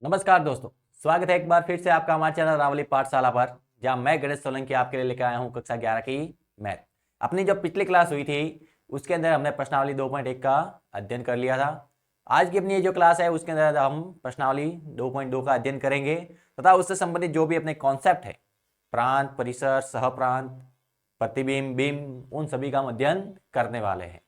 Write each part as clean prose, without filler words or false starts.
नमस्कार दोस्तों, स्वागत है एक बार फिर से आपका हमारे चैनल रावली पाठशाला पर, जहां मैं गणेश सोलंकी आपके लिए लेकर आया हूं कक्षा 11 की मैथ। अपनी जो पिछली क्लास हुई थी उसके अंदर हमने प्रश्नावली 2.1 का अध्ययन कर लिया था। आज की अपनी ये जो क्लास है उसके अंदर हम प्रश्नावली 2.2 का अध्ययन करेंगे तथा उससे संबंधित जो भी अपने कॉन्सेप्ट है, प्रांत, परिसर, सहप्रांत, प्रतिबिंब, बिंब, उन सभी का हम अध्ययन करने वाले हैं।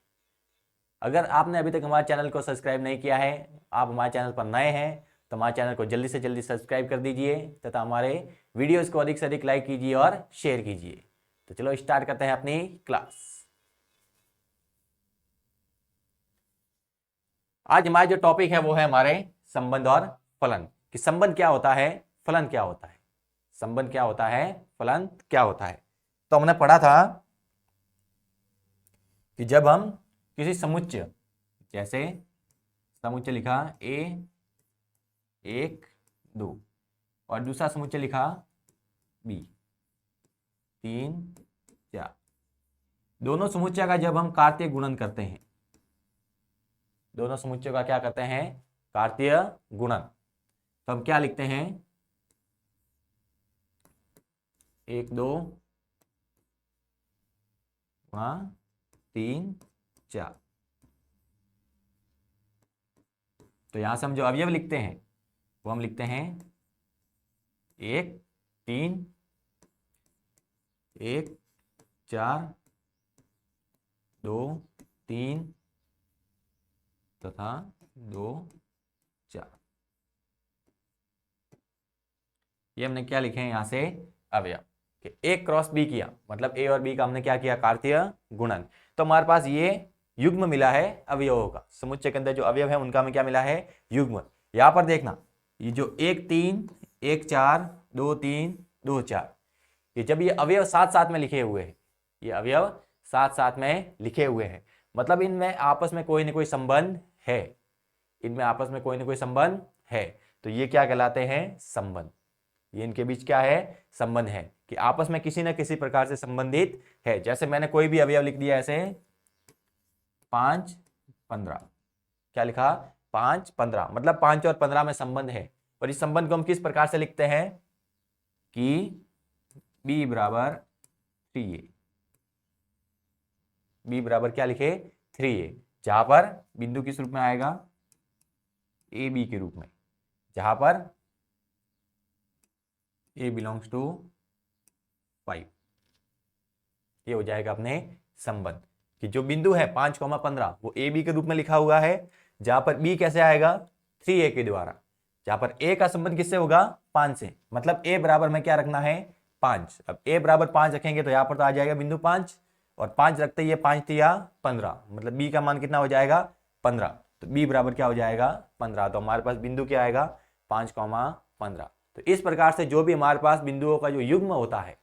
अगर आपने अभी तक हमारे चैनल को सब्सक्राइब नहीं किया है, आप हमारे चैनल पर नए हैं, तो हमारे चैनल को जल्दी से जल्दी सब्सक्राइब कर दीजिए तथा हमारे वीडियोस को अधिक से अधिक लाइक कीजिए और शेयर कीजिए। तो चलो स्टार्ट करते हैं अपनी क्लास। आज हमारा जो टॉपिक है वो है हमारे संबंध और फलन। कि संबंध क्या होता है, फलन क्या होता है। संबंध क्या होता है, फलन क्या होता है। तो हमने पढ़ा था कि जब हम किसी समुच्चय, जैसे समुच्चय लिखा ए 1 2 और दूसरा समुच्चय लिखा बी 3 4, दोनों समुच्चय का जब हम कार्तीय गुणन करते हैं, दोनों समुच्चयों का क्या करते हैं, कार्तीय गुणन, तो हम क्या लिखते हैं, 1 2 3 4। तो यहां से हम जो अवयव लिखते हैं वो हम लिखते हैं 1 3 1 4 2 3 तथा 2 4। ये हमने क्या लिखे हैं यहां से, अवयव। कि ए क्रॉस बी किया, मतलब ए और बी का हमने क्या किया, कार्तीय गुणन। तो हमारे पास ये युग्म मिला है अवयवों का। समुच्चय के अंदर जो अवयव है उनका हमें क्या मिला है, युग्म। यहां पर देखना, ये जो 1 3 1 4 2 3 2 4, ये जब ये अवयव साथ साथ में लिखे हुए हैं, ये अवयव साथ साथ में लिखे हुए हैं, मतलब इनमें आपस में कोई ना कोई संबंध है, इनमें आपस में कोई ना कोई संबंध है। तो ये क्या कहलाते हैं, संबंध। ये इनके बीच क्या है, संबंध है, कि आपस में किसी न किसी प्रकार से संबंधित है। जैसे मैंने कोई भी अवयव लिख दिया ऐसे 5 15, क्या लिखा, 5 15, मतलब 5 और 15 में संबंध है। और इस संबंध को हम किस प्रकार से लिखते हैं कि b बराबर 3a, b बराबर क्या लिखे, 3a, जहां पर बिंदु किस रूप में आएगा, ए बी के रूप में, जहां पर a बिलोंग्स टू 5। ये हो जाएगा अपने संबंध, कि जो बिंदु है 5,15 वो ए बी के रूप में लिखा हुआ है, जहां पर b कैसे आएगा, 3a के द्वारा, जहां पर a का संबंध किससे होगा, 5 से, मतलब a बराबर में क्या रखना है, 5। अब a बराबर 5 रखेंगे तो यहां पर तो आ जाएगा बिंदु 5, और 5 रखते ही 5 तिया 15, मतलब b का मान कितना हो जाएगा, 15। तो b बराबर क्या हो जाएगा, 15। तो हमारे पास बिंदु क्या आएगा, 5,15। तो इस प्रकार से जो भी हमारे पास बिंदुओं का जो युग्म होता है,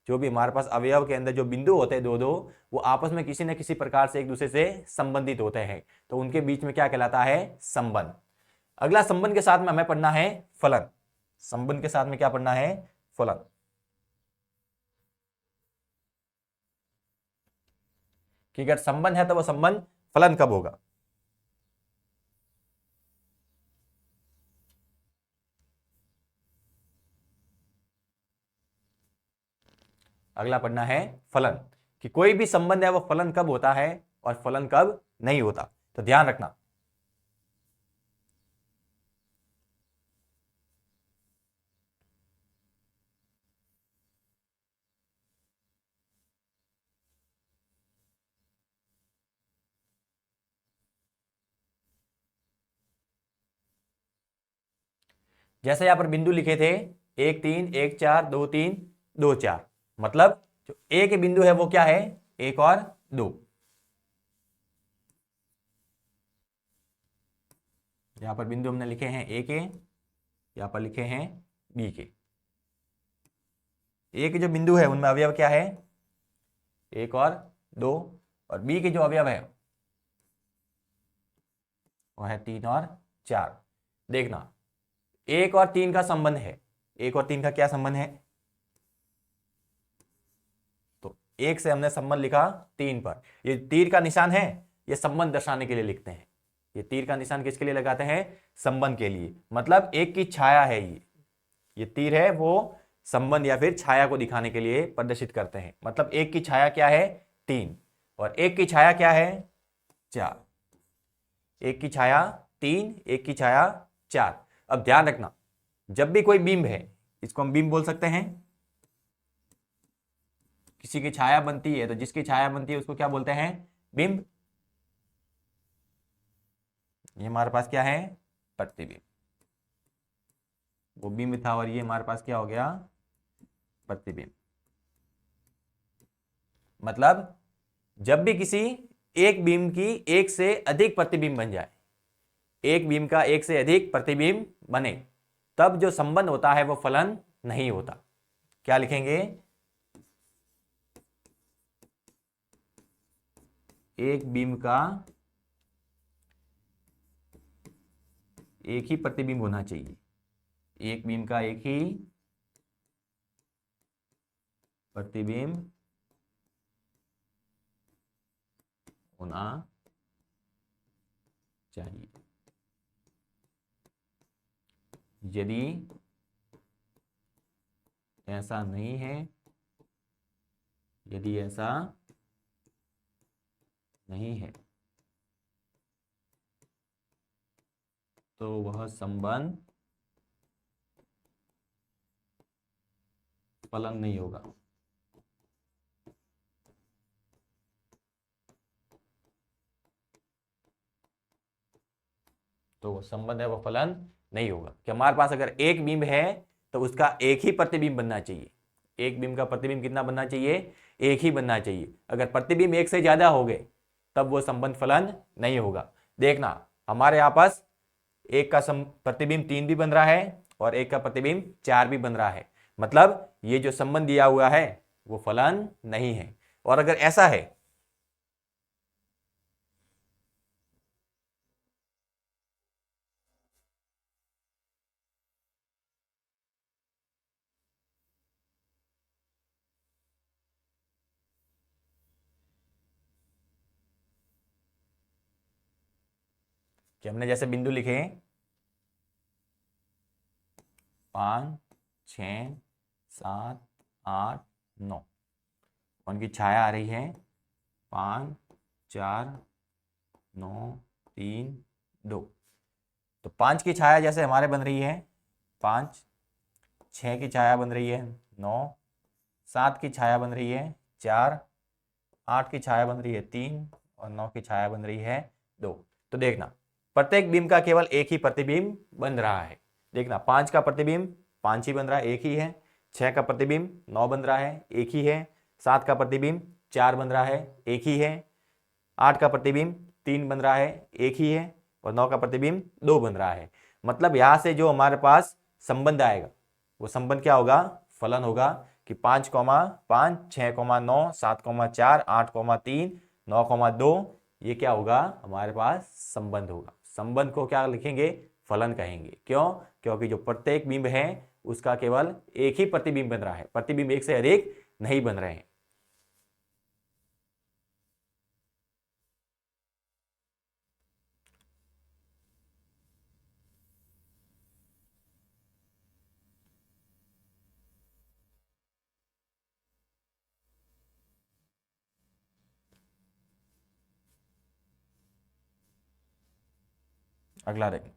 जो भी हमारे पास अवयव के अंदर जो बिंदु होते हैं दो दो, वो आपस में किसी न किसी प्रकार से एक दूसरे से संबंधित होते हैं, तो उनके बीच में क्या कहलाता है, संबंध। अगला संबंध के साथ में हमें पढ़ना है फलन। संबंध के साथ में क्या पढ़ना है, फलन। कि अगर संबंध है तो वो संबंध फलन कब होगा। अगला पढ़ना है फलन, कि कोई भी संबंध है वो फलन कब होता है और फलन कब नहीं होता। तो ध्यान रखना, जैसे यहां पर बिंदु लिखे थे 1 3 1 4 2 3 2 4, मतलब जो ए के बिंदु है वो क्या है, 1 और 2। यहां पर बिंदु हमने लिखे हैं ए के, यहां पर लिखे हैं बी के। ए के जो बिंदु है उनमें अवयव क्या है, 1 और 2, और बी के जो अवयव है वो है 3 और 4। देखना, 1 और 3 का संबंध है, 1 और 3 का क्या संबंध है, तो 1 से हमने संबंध लिखा 3 पर, ये तीर का निशान है, ये संबंध दर्शाने के लिए लिखते हैं। ये तीर का निशान किसके लिए लगाते हैं? संबंध के लिए, मतलब एक की छाया है ये तीर है वो संबंध या फिर छाया को दिखाने के लिए प्रदर्शित करते हैं। मतलब एक की छाया क्या है? 3, और एक की छाया क्या है? 4। एक की छाया 3, एक की छाया 4। अब ध्यान रखना, जब भी कोई बिंब है, इसको हम बिंब बोल सकते हैं। किसी की छाया बनती है तो जिसकी छाया बनती है उसको क्या बोलते हैं? बिंब। ये हमारे पास क्या है? प्रतिबिंब। वो बिंब था और ये हमारे पास क्या हो गया? प्रतिबिंब। मतलब जब भी किसी एक बिंब की एक से अधिक प्रतिबिंब बन जाए, एक बिंब का एक से अधिक प्रतिबिंब बने, तब जो संबंध होता है वो फलन नहीं होता। क्या लिखेंगे? एक बिंब का एक ही प्रतिबिंब होना चाहिए। एक बिंब का एक ही प्रतिबिंब होना चाहिए। यदि ऐसा नहीं है, यदि ऐसा नहीं है तो वह संबंध फलन नहीं होगा। तो वो संबंध है वो फलन नहीं होगा। कि हमारे पास अगर एक बिंब है तो उसका एक ही प्रतिबिंब बनना चाहिए। एक बिंब का प्रतिबिंब कितना बनना चाहिए? एक ही बनना चाहिए। अगर प्रतिबिंब एक से ज्यादा हो गए तब वो संबंध फलन नहीं होगा। देखना, हमारे यहाँ पास एक का प्रतिबिंब 3 भी बन रहा है और एक का प्रतिबिंब 4 भी बन रहा है। मतलब ये जो संबंध दिया हुआ है वो फलन नहीं है। और अगर ऐसा है कि हमने जैसे बिंदु लिखे 5, 6, 7, 8, 9, उनकी छाया आ रही है 5, 4, 9, 3, 2। तो 5 की छाया जैसे हमारे बन रही है 5, 6 की छाया बन रही है 9, 7 की छाया बन रही है 4, 8 की छाया बन रही है 3 और 9 की छाया बन रही है 2। तो देखना, प्रत्येक बिंब का केवल एक ही प्रतिबिंब बन रहा है। देखना, 5 का प्रतिबिंब 5 ही बन रहा है, एक ही है। 6 का प्रतिबिंब 9 बन रहा है, एक ही है। 7 का प्रतिबिंब 4 बन रहा है, एक ही है। 8 का प्रतिबिंब 3 बन रहा है, एक ही है। और 9 का प्रतिबिंब 2 बन रहा है। मतलब यहां से जो हमारे पास संबंध आएगा वो संबंध क्या होगा? फलन होगा। कि 5,5, 6,9, 7,4, 8,3, 9,2, ये क्या होगा? हमारे पास संबंध होगा। संबंध को क्या लिखेंगे? फलन कहेंगे। क्यों? क्योंकि जो प्रत्येक बिंब है उसका केवल एक ही प्रतिबिंब बन रहा है, प्रतिबिंब एक से अधिक नहीं बन रहे हैं। अगला देखें।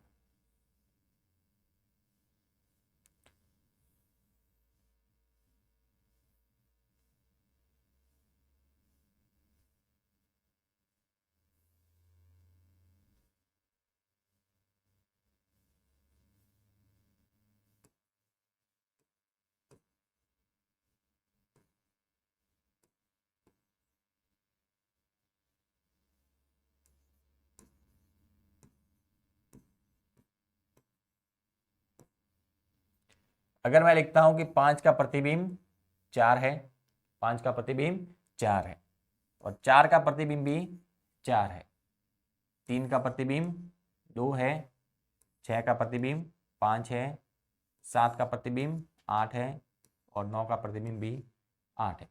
अगर मैं लिखता हूं कि 5 का प्रतिबिंब 4 है, 5 का प्रतिबिंब 4 है, और 4 का प्रतिबिंब भी 4 है, 3 का प्रतिबिंब 2 है, 6 का प्रतिबिंब 5 है, 7 का प्रतिबिंब 8 है और 9 का प्रतिबिंब भी 8 है।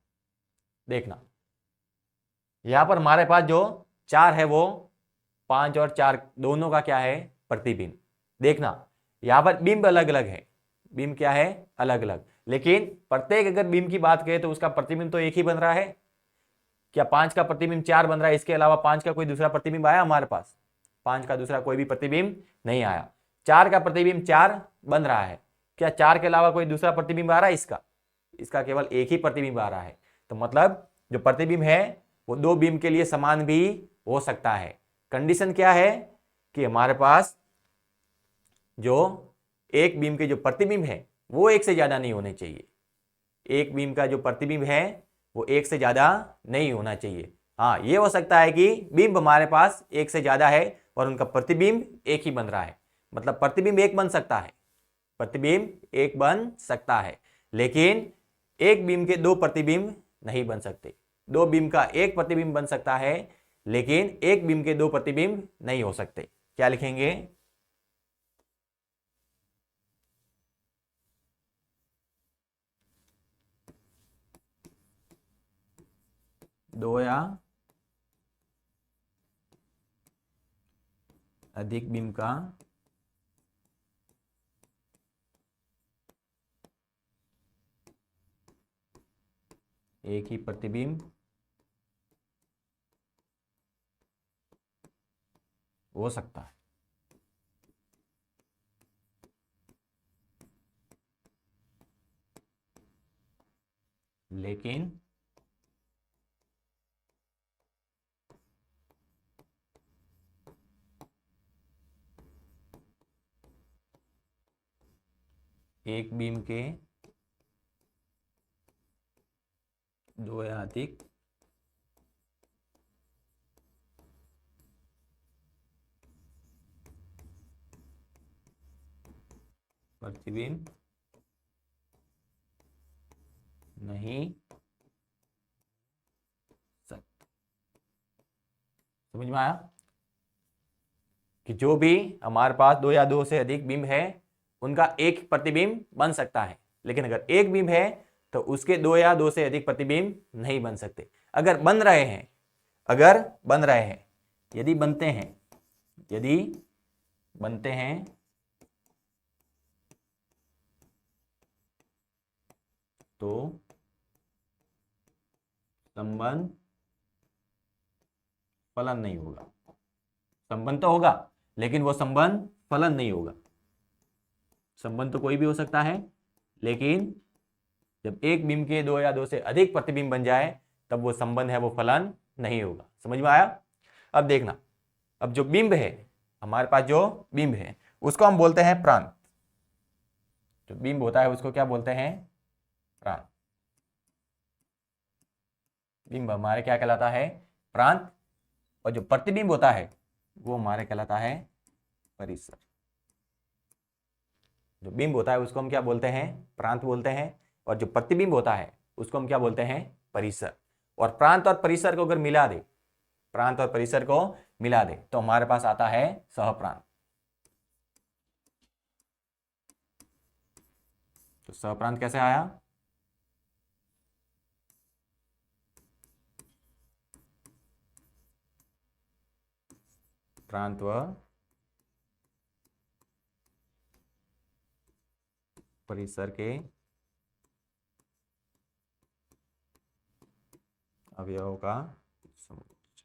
देखना, यहां पर हमारे पास जो 4 है वो 5 और 4 दोनों का क्या है, प्रतिबिंब। देखना यहां पर बिंब अलग अलग है, बिंब क्या है, अलग अलग, लेकिन प्रत्येक अगर बिंब की बात करें तो उसका प्रतिबिंब तो एक ही बन रहा है। क्या 5 का प्रतिबिंब 4 बन रहा है, इसके अलावा 5 का कोई दूसरा प्रतिबिंब आया हमारे पास? 5 का दूसरा कोई भी प्रतिबिंब नहीं आया। 4 का प्रतिबिंब 4 बन रहा है, क्या 4 के अलावा कोई दूसरा प्रतिबिंब आ रहा है इसका? इसका केवल एक ही प्रतिबिंब आ रहा है। तो मतलब जो प्रतिबिंब है वो दो बिंब के लिए समान भी हो सकता है। कंडीशन क्या है कि हमारे पास जो एक बिंब के जो प्रतिबिंब है वो एक से ज्यादा नहीं होने चाहिए। एक बिंब का जो प्रतिबिंब है वो एक से ज्यादा नहीं होना चाहिए। हाँ, ये हो सकता है कि बिंब हमारे पास एक से ज्यादा है और उनका प्रतिबिंब एक ही बन रहा है। मतलब प्रतिबिंब एक बन सकता है, प्रतिबिंब एक बन सकता है, लेकिन एक बिंब के दो प्रतिबिंब नहीं बन सकते। दो बिंब का एक प्रतिबिंब बन सकता है, लेकिन एक बिंब के दो प्रतिबिंब नहीं हो सकते। क्या लिखेंगे? दो या अधिक बिंब का एक ही प्रतिबिंब हो सकता है, लेकिन एक बीम के दो या अधिक प्रतिबिंब नहीं सकते। समझ में आया कि जो भी हमारे पास दो या दो से अधिक बिंब है उनका एक प्रतिबिंब बन सकता है, लेकिन अगर एक बिंब है तो उसके दो या दो से अधिक प्रतिबिंब नहीं बन सकते। अगर बन रहे हैं, अगर बन रहे हैं, यदि बनते हैं, यदि बनते हैं तो संबंध फलन नहीं होगा। संबंध तो होगा लेकिन वो संबंध फलन नहीं होगा। संबंध तो कोई भी हो सकता है, लेकिन जब एक बिंब के दो या दो से अधिक प्रतिबिंब बन जाए तब वो संबंध है, वो फलन नहीं होगा। समझ में आया? अब देखना, अब जो बिंब है, हमारे पास जो बिंब है उसको हम बोलते हैं प्रांत। जो बिंब होता है उसको क्या बोलते हैं? प्रांत। बिंब हमारे क्या कहलाता है? प्रांत। और जो प्रतिबिंब होता है वो हमारे कहलाता है परिसर। जो बिंब होता है उसको हम क्या बोलते हैं? प्रांत बोलते हैं। और जो प्रतिबिंब होता है उसको हम क्या बोलते हैं? परिसर। और प्रांत और परिसर को अगर मिला दे, प्रांत और परिसर को मिला दे तो हमारे पास आता है सहप्रांत। तो सहप्रांत कैसे आया? प्रांत व परिसर के अवयवों का समुच्चय।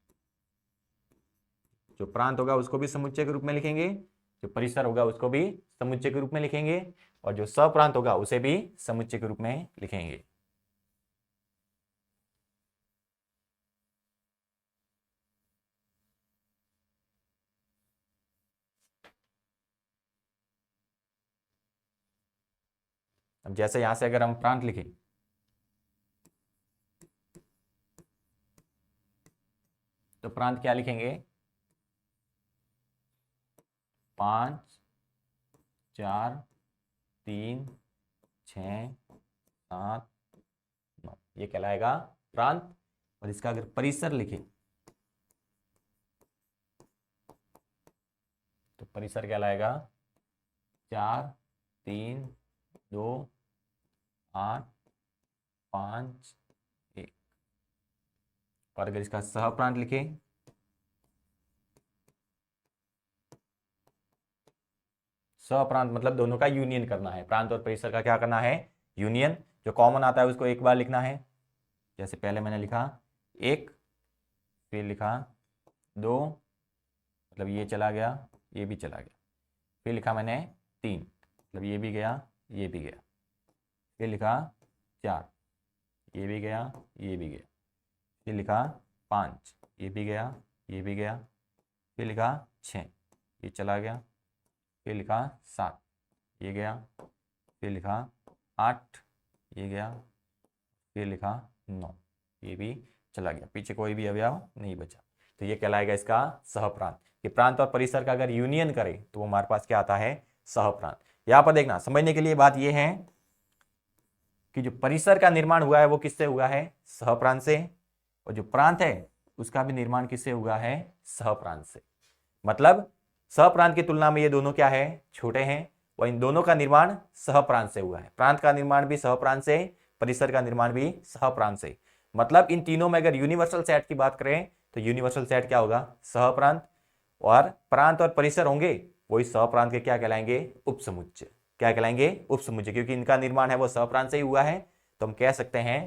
जो प्रांत होगा उसको भी समुच्चय के रूप में लिखेंगे, जो परिसर होगा उसको भी समुच्चय के रूप में लिखेंगे, और जो सप्रांत होगा उसे भी समुच्चय के रूप में लिखेंगे। अब जैसे यहां से अगर हम प्रांत लिखें तो प्रांत क्या लिखेंगे? 5 4 3 6 7 9, ये कहलाएगा प्रांत। और इसका अगर परिसर लिखें तो परिसर कहलाएगा 4 3 2 8 5 1। और अगर इसका सहप्रांत लिखें सहप्रांत मतलब दोनों का यूनियन करना है, प्रांत और परिसर का क्या करना है, यूनियन। जो कॉमन आता है उसको एक बार लिखना है, जैसे पहले मैंने लिखा 1, फिर लिखा 2, मतलब ये चला गया, ये भी चला गया, फिर लिखा मैंने 3, मतलब ये भी गया, ये भी गया, फिर लिखा 4, ये भी गया, ये भी गया, फिर लिखा 5, ये भी गया, ये भी गया, फिर लिखा 6, ये चला गया, फिर लिखा 7, ये गया, फिर लिखा 8, ये गया, फिर लिखा 9, ये भी चला गया, पीछे कोई भी अवयव नहीं बचा। तो ये कहलाएगा इसका सहप्रांत। कि प्रांत और परिसर का अगर यूनियन करे तो वो हमारे पास क्या आता है, सहप्रांत। यहां पर देखना, समझने के लिए बात ये है कि जो परिसर का निर्माण हुआ है वो किससे हुआ है, सहप्रांत से, और जो प्रांत है उसका भी निर्माण किससे हुआ है, सहप्रांत से। मतलब सहप्रांत की तुलना में ये दोनों क्या है, छोटे हैं, और इन दोनों का निर्माण सहप्रांत से हुआ है। प्रांत का निर्माण भी सहप्रांत से, परिसर का निर्माण भी सहप्रांत से। मतलब इन तीनों में अगर यूनिवर्सल सेट की बात करें तो यूनिवर्सल सेट क्या होगा, सहप्रांत, और प्रांत और परिसर होंगे वही सहप्रांत के क्या कहलाएंगे, उपसमुच्चय। क्या कहलाएंगे, उपसमुच्चय, क्योंकि इनका निर्माण है वो सहप्रांत से ही हुआ है। तो हम कह सकते हैं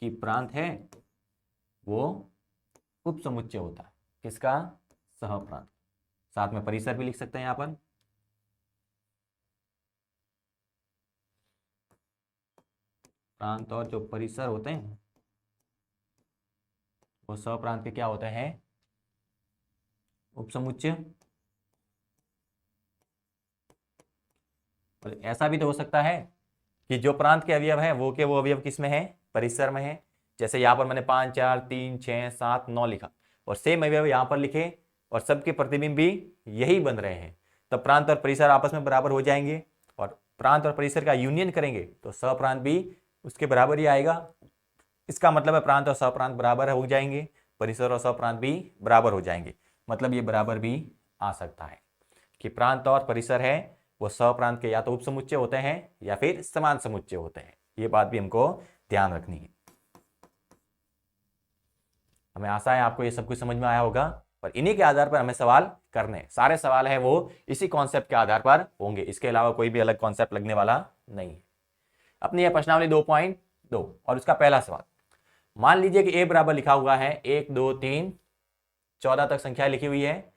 कि प्रांत है वो उपसमुच्चय होता है किसका, सहप्रांत। साथ में परिसर भी लिख सकते हैं यहां पर। प्रांत और जो परिसर होते हैं वो सहप्रांत के क्या होते हैं, उपसमुच्चय। और ऐसा भी तो हो सकता है कि जो प्रांत के अवयव है वो अवयव किस में है, परिसर में है। जैसे यहाँ पर मैंने 5, 4, 3, 6, 7, 9 लिखा, और सेम अवयव यहाँ पर लिखे, और सबके प्रतिबिंब भी यही बन रहे हैं, तब प्रांत और परिसर आपस में बराबर हो जाएंगे। और प्रांत और परिसर का यूनियन करेंगे तो सहप्रांत भी उसके बराबर ही आएगा। इसका मतलब है प्रांत और सहप्रांत बराबर हो जाएंगे, परिसर और सहप्रांत भी बराबर हो जाएंगे। मतलब ये बराबर भी आ सकता है कि प्रांत और परिसर है वो सहप्रांत के या तो उपसमुच्चय होते हैं या फिर समान समुच्चय होते हैं। ये बात भी हमको ध्यान रखनी है। हमें आशा है आपको ये सब कुछ समझ में आया होगा, और इन्हीं के आधार पर हमें सवाल करने हैं। सारे सवाल है वो इसी कॉन्सेप्ट के आधार पर होंगे, इसके अलावा कोई भी अलग कॉन्सेप्ट लगने वाला नहीं है। अपनी यह प्रश्नावली 2.2 और उसका पहला सवाल, मान लीजिए कि a बराबर लिखा हुआ है 1, 2, 3, 14 तक संख्या लिखी हुई है,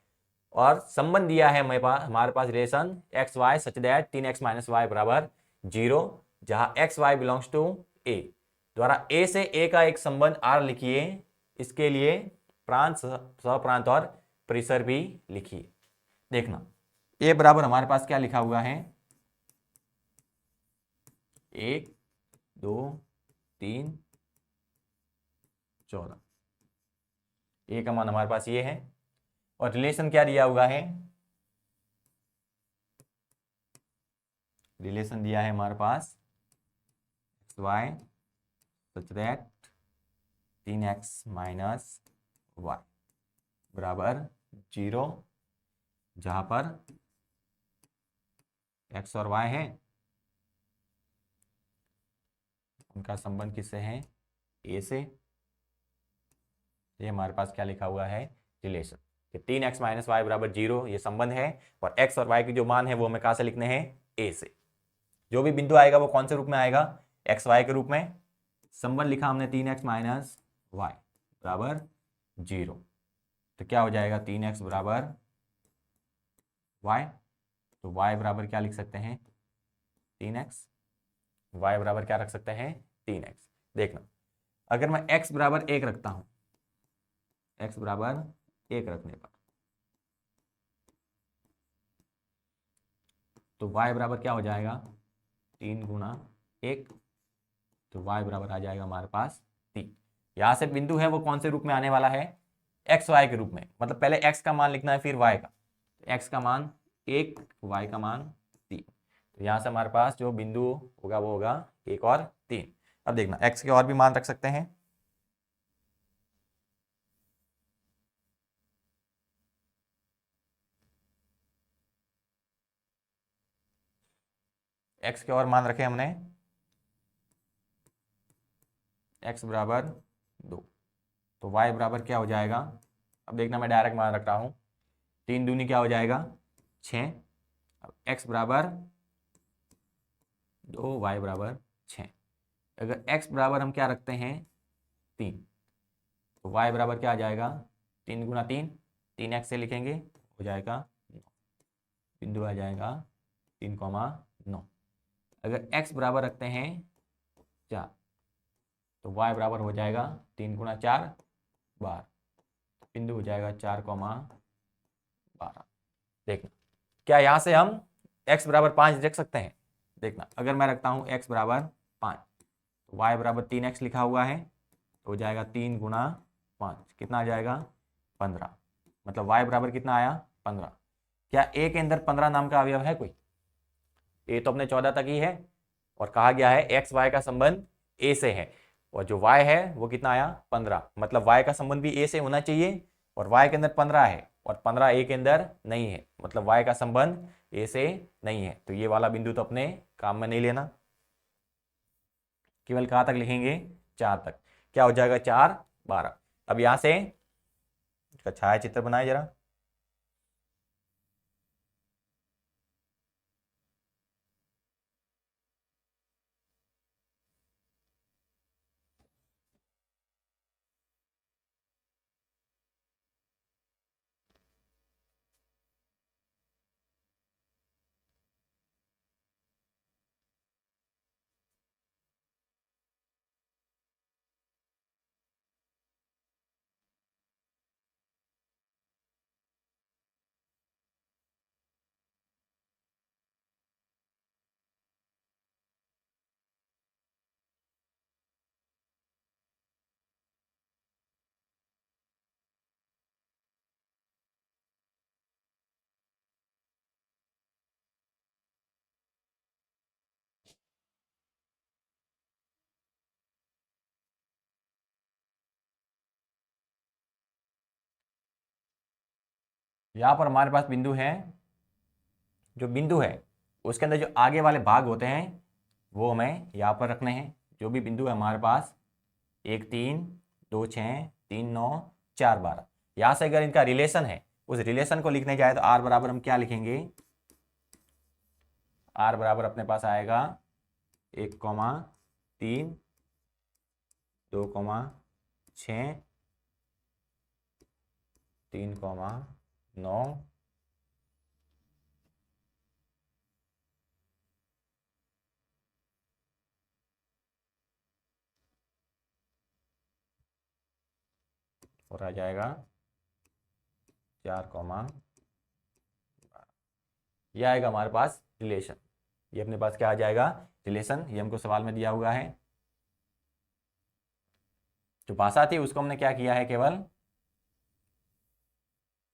और संबंध दिया है हमारे पास relation x y such that 3x - y बराबर 0, जहां x y belongs to A द्वारा ए से ए का एक संबंध आर लिखिए। इसके लिए प्रांत, सहप्रांत और परिसर भी लिखिए। देखना, ए बराबर हमारे पास क्या लिखा हुआ है, 1, 2, 3, 14। ए का मान हमारे पास ये है, और रिलेशन क्या दिया हुआ है, रिलेशन दिया है हमारे पास x y such that 3x - y बराबर 0, जहां पर x और y है उनका संबंध किससे है, a से। ये हमारे पास क्या लिखा हुआ है, रिलेशन कि 3x - y बराबर 0 ये संबंध है, और x और y के जो मान है वो हमें कहां से लिखने हैं, a से। जो भी बिंदु आएगा वो कौन से रूप में आएगा, एक्स वाई के रूप में। संबंध लिखा हमने 3x - y बराबर 0, तो क्या हो जाएगा 3x बराबर y, तो y बराबर क्या लिख सकते हैं, 3x, y बराबर क्या रख सकते हैं, 3x। देखना, अगर मैं x बराबर 1 रखता हूं, x बराबर 1 रखने पर तो y बराबर क्या हो जाएगा, 3 गुणा 1, तो y बराबर आ जाएगा हमारे पास 3। यहां से बिंदु है वो कौन से रूप में आने वाला है, एक्स वाई के रूप में। मतलब पहले x का मान लिखना है फिर y का, x का मान 1, y का मान 3। तो यहां से हमारे पास जो बिंदु होगा वो होगा 1 और 3। अब देखना, x के और भी मान रख सकते हैं, x के और मान रखे हमने, x बराबर 2, तो y बराबर क्या हो जाएगा। अब देखना, मैं डायरेक्ट मान रख रहा हूं, 3 दूनी क्या हो जाएगा 6, अब x बराबर 2, y बराबर 6। अगर x बराबर हम क्या रखते हैं 3, तो y बराबर क्या आ जाएगा 3 गुना 3, 3x से लिखेंगे हो जाएगा 9, बिंदु आ जाएगा 3,9। अगर x बराबर रखते हैं 4, तो y बराबर हो जाएगा 3 गुना 4 12, बिंदु हो जाएगा 4,12। देखना क्या यहाँ से हम x बराबर 5 रख सकते हैं। देखना अगर मैं रखता हूँ x बराबर 5, तो y बराबर 3x लिखा हुआ है, तो हो जाएगा 3 गुना 5 कितना आ जाएगा 15, मतलब y बराबर कितना आया 15। क्या a के अंदर 15 नाम का अवयव है कोई? a तो अपने 14 तक ही है, और कहा गया है x y का संबंध a से है, और जो y है वो कितना आया 15, मतलब y का संबंध भी a से होना चाहिए, और y के अंदर 15 है और 15 a के अंदर नहीं है, मतलब y का संबंध a से नहीं है। तो ये वाला बिंदु तो अपने काम में नहीं लेना, केवल कहाँ तक लिखेंगे 4 तक। क्या हो जाएगा 4 12। अब यहां से इसका छाया चित्र बनाए जरा। यहां पर हमारे पास बिंदु है, जो बिंदु है उसके अंदर जो आगे वाले भाग होते हैं वो हमें यहाँ पर रखने हैं। जो भी बिंदु है हमारे पास 1 3 2 6 3 9 4 12, यहाँ से अगर इनका रिलेशन है उस रिलेशन को लिखने जाए तो r बराबर हम क्या लिखेंगे, r बराबर अपने पास आएगा 1,3 2,6 3,9 और आ जाएगा 4, ये आएगा हमारे पास रिलेशन। ये अपने पास क्या आ जाएगा रिलेशन, ये हमको सवाल में दिया हुआ है। जो भाषा थी उसको हमने क्या किया है, केवल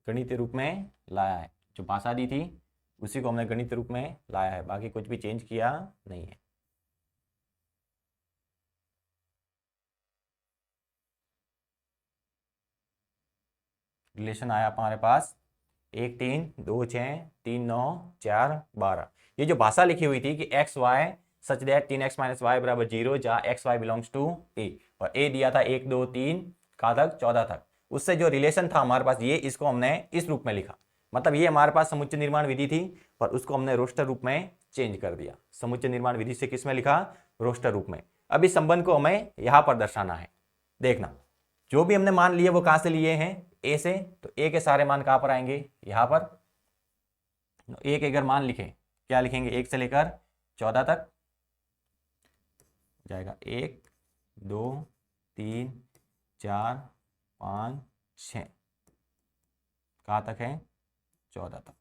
गणितीय रूप में लाया है। जो भाषा दी थी उसी को हमने गणितीय रूप में लाया है, बाकी कुछ भी चेंज किया नहीं है। रिलेशन आया हमारे पास 1 3 2 6 3 9 4 12। ये जो भाषा लिखी हुई थी कि x y such that 3x - y बराबर 0 जहाँ x y belongs to A, और ए दिया था 1 2 3 कहाँ तक 14 तक, उससे जो रिलेशन था हमारे पास ये, इसको हमने इस रूप में लिखा। मतलब ये हमारे पास समुच्चय निर्माण विधि थी और उसको हमने रोस्टर रूप में चेंज कर दिया। समुच्चय निर्माण विधि से किस में लिखा, रोस्टर रूप में। अब इस संबंध को हमें यहां पर दर्शाना है। देखना जो भी हमने मान लिए वो कहां से लिए हैं, ए से, तो ए के सारे मान कहां पर आएंगे यहां पर। ए के अगर मान लिखें क्या लिखेंगे, 1 से लेकर 14 तक जाएगा 1 2 3 4 5 6, कहां तक है 14 तक।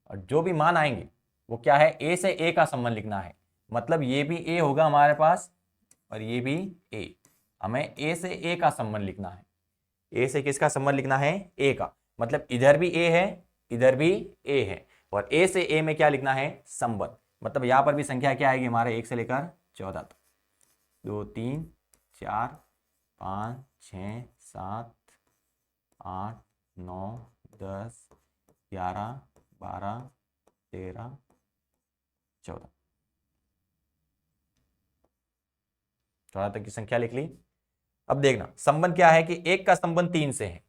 और जो भी मान आएंगे वो क्या है, ए से ए का संबंध लिखना है। मतलब ये भी ए होगा हमारे पास और ये भी ए, हमें ए से ए का संबंध लिखना है। ए से किसका संबंध लिखना है, ए का, मतलब इधर भी ए है इधर भी ए है, और ए से ए में क्या लिखना है संबंध। मतलब यहां पर भी संख्या क्या आएगी हमारे 1 से लेकर 14 तक, 2 3 4 5 6 7 8 9 10 11 12 13 14 तक की संख्या लिख ली। अब देखना संबंध क्या है कि एक का संबंध 3 से है,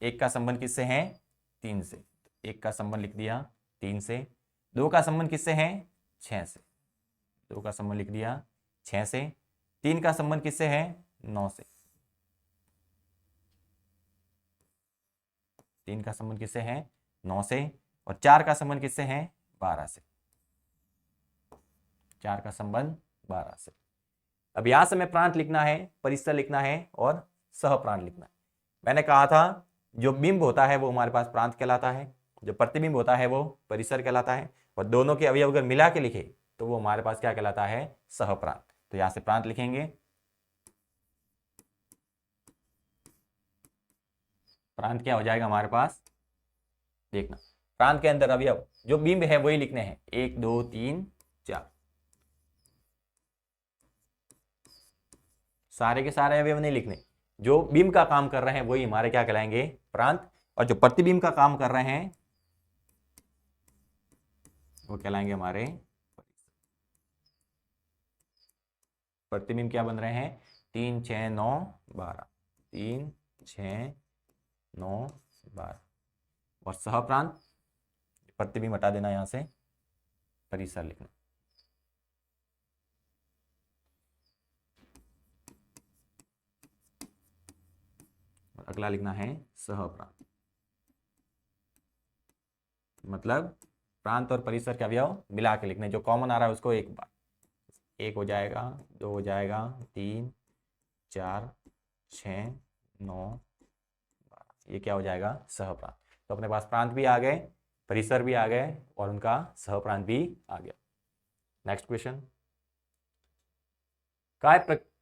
एक का संबंध किससे है 3 से। 1 का संबंध लिख दिया 3 से, 2 का संबंध किससे है 6 से, 2 का संबंध लिख दिया 6 से, 3 का संबंध किससे है 9 से, 3 का संबंध किससे है 9 से, और 4 का संबंध किससे है 12 से, 4 का संबंध 12 से। अब यहां से हमें प्रांत लिखना है, परिसर लिखना है और सहप्रांत लिखना है। मैंने कहा था जो बिंब होता है वो हमारे पास प्रांत कहलाता है, जो प्रतिबिंब होता है वो परिसर कहलाता है, और दोनों के अवयव अगर मिला के लिखे तो वो हमारे पास क्या कहलाता है सहप्रांत। तो यहां से प्रांत लिखेंगे, प्रांत क्या हो जाएगा हमारे पास, देखना प्रांत के अंदर अवयव जो बिंब है वही लिखने हैं, 1 2 3 4, सारे के सारे अवयव नहीं लिखने, जो बिंब का काम कर रहे हैं वही हमारे क्या कहलाएंगे प्रांत, और जो प्रतिबिंब का काम कर रहे हैं वो कहलाएंगे हमारे प्रतिबिंब। क्या बन रहे हैं 3 6 9 12, 3 6 9 12, और सहप्रांत प्रतिबिंब हटा देना यहां से, परिसर लिखना। और अगला लिखना है सहप्रांत, मतलब प्रांत और परिसर के अवयव मिला के लिखने, जो कॉमन आ रहा है उसको एक बार, 1 हो जाएगा, 2 हो जाएगा, 3 4 6 9 12, ये क्या हो जाएगा सहप्रांत। तो अपने पास प्रांत भी आ गए, परिसर भी आ गए और उनका सहप्रांत भी आ गया। नेक्स्ट क्वेश्चन, काय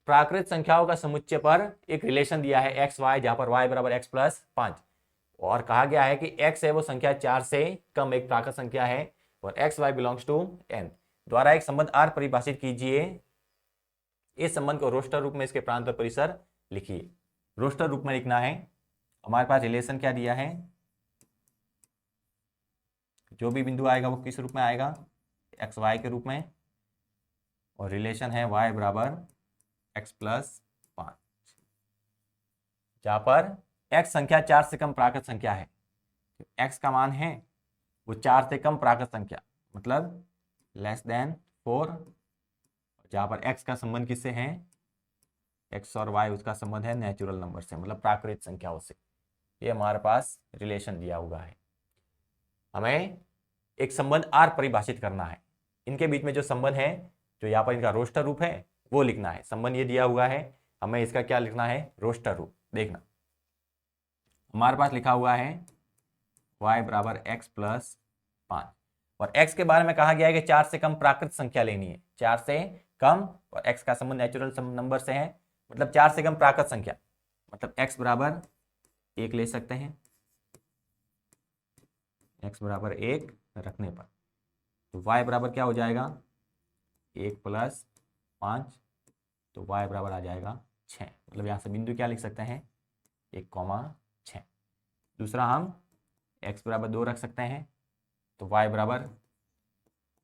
प्राकृत संख्याओं का समुच्चय पर एक रिलेशन दिया है एक्स वाई, जहां पर y बराबर x प्लस 5, और कहा गया है कि x है वो संख्या 4 से कम एक प्राकृत संख्या है, और x y belongs to n द्वारा एक संबंध R परिभाषित कीजिए। इस संबंध को रोस्टर रूप में इसके प्रांत और परिसर लिखिए। रोस्टर रूप में लिखना है, हमारे पास रिलेशन क्या दिया है, जो भी बिंदु आएगा वो किस रूप में आएगा एक्स वाई के रूप में, और रिलेशन है y बराबर x प्लस 5, जहां पर x संख्या 4 से कम प्राकृत संख्या है, x का मान है वो 4 से कम प्राकृत संख्या मतलब लेस देन 4, जहां पर x का संबंध किससे है, x और y उसका संबंध है नेचुरल नंबर से मतलब प्राकृत संख्याओं से। ये हमारे पास रिलेशन दिया हुआ है, हमें एक संबंध R परिभाषित करना है, इनके बीच में जो संबंध है जो यहाँ पर इनका रोस्टर रूप है वो लिखना है। संबंध ये दिया हुआ है, हमें इसका क्या लिखना है रोस्टर रूप। देखना हमारे पास लिखा हुआ है y बराबर x प्लस 5, और x के बारे में कहा गया है कि 4 से कम प्राकृत संख्या लेनी है, 4 से कम, और x का संबंध नेचुरल नंबर से है मतलब 4 से कम प्राकृत संख्या, मतलब x बराबर 1 ले सकते हैं, x बराबर 1 रखने पर तो y बराबर क्या हो जाएगा 1 प्लस 5, तो y बराबर आ जाएगा 6, मतलब यहाँ से बिंदु क्या लिख सकते हैं 1,6। दूसरा हम x बराबर 2 रख सकते हैं, तो y बराबर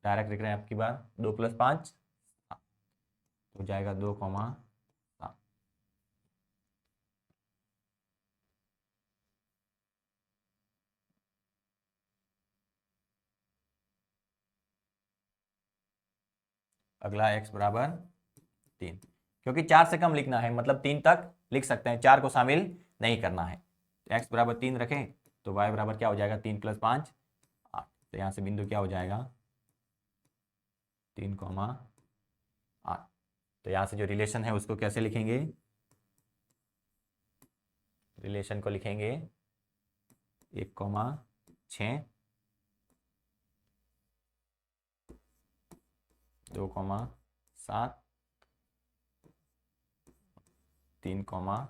डायरेक्ट लिख रहे हैं आपकी बार 2 प्लस 5 हो जाएगा 2,7। अगला x बराबर 3, क्योंकि 4 से कम लिखना है मतलब 3 तक लिख सकते हैं, 4 को शामिल नहीं करना है। तो x बराबर 3 रखें तो y बराबर क्या हो जाएगा 3 प्लस 5 8, तो यहाँ से बिंदु क्या हो जाएगा 3,8। तो यहाँ से जो रिलेशन है उसको कैसे लिखेंगे, रिलेशन को लिखेंगे 1,6 2,7 3,8।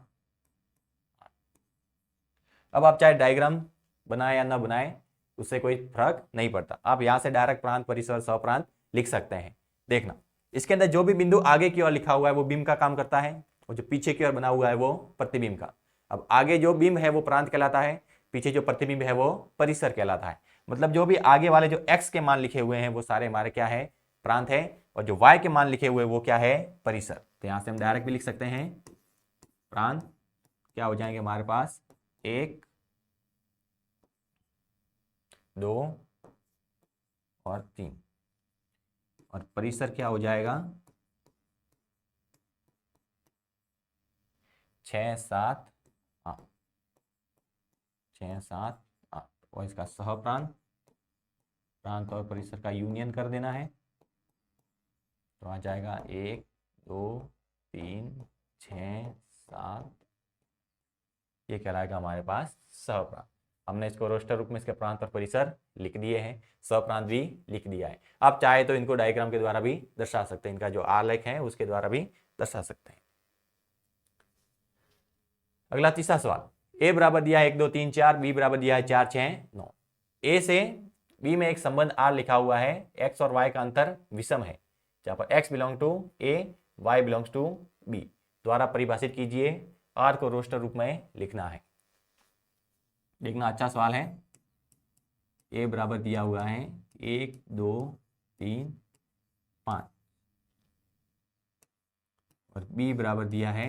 अब आप चाहे डायग्राम बनाए या ना बनाए उससे कोई फर्क नहीं पड़ता, आप यहाँ से डायरेक्ट प्रांत परिसर सहप्रांत लिख सकते हैं। देखना इसके अंदर जो भी बिंदु आगे की ओर लिखा हुआ है वो बिंब का काम करता है, और जो पीछे की ओर बना हुआ है वो प्रतिबिंब का। अब आगे जो बिंब है वो प्रांत कहलाता है, पीछे जो प्रतिबिंब है वो परिसर कहलाता है। मतलब जो भी आगे वाले जो x के मान लिखे हुए हैं वो सारे हमारे क्या है प्रांत है, और जो y के मान लिखे हुए वो क्या है परिसर। तो यहां से हम डायरेक्ट भी लिख सकते हैं प्रांत क्या हो जाएंगे हमारे पास 1 2 और 3, और परिसर क्या हो जाएगा 6 7 8, 6 7 8, और इसका सहप्रांत, प्रांत और परिसर का यूनियन कर देना है, तो आ जाएगा 1 2 3 6 7, ये कहलाएगा हमारे पास सहप्रांत। हमने इसको रोस्टर रूप में इसके प्रांत और परिसर लिख दिए हैं, सहप्रांत भी लिख दिया है। आप चाहे तो इनको डायग्राम के द्वारा भी दर्शा सकते हैं, इनका जो आलेख है उसके द्वारा भी दर्शा सकते हैं। अगला तीसरा सवाल, ए बराबर दिया है 1 2 3 4, बी बराबर दिया है 4 6 9। ए से बी में एक संबंध आर लिखा हुआ है, एक्स और वाई का अंतर विषम है, जहां पर x belong to A, y belongs to B, द्वारा परिभाषित कीजिए। आर को रोस्टर रूप में लिखना है। देखना अच्छा सवाल है। ए बराबर दिया हुआ है 1 2 3 5, और बी बराबर दिया है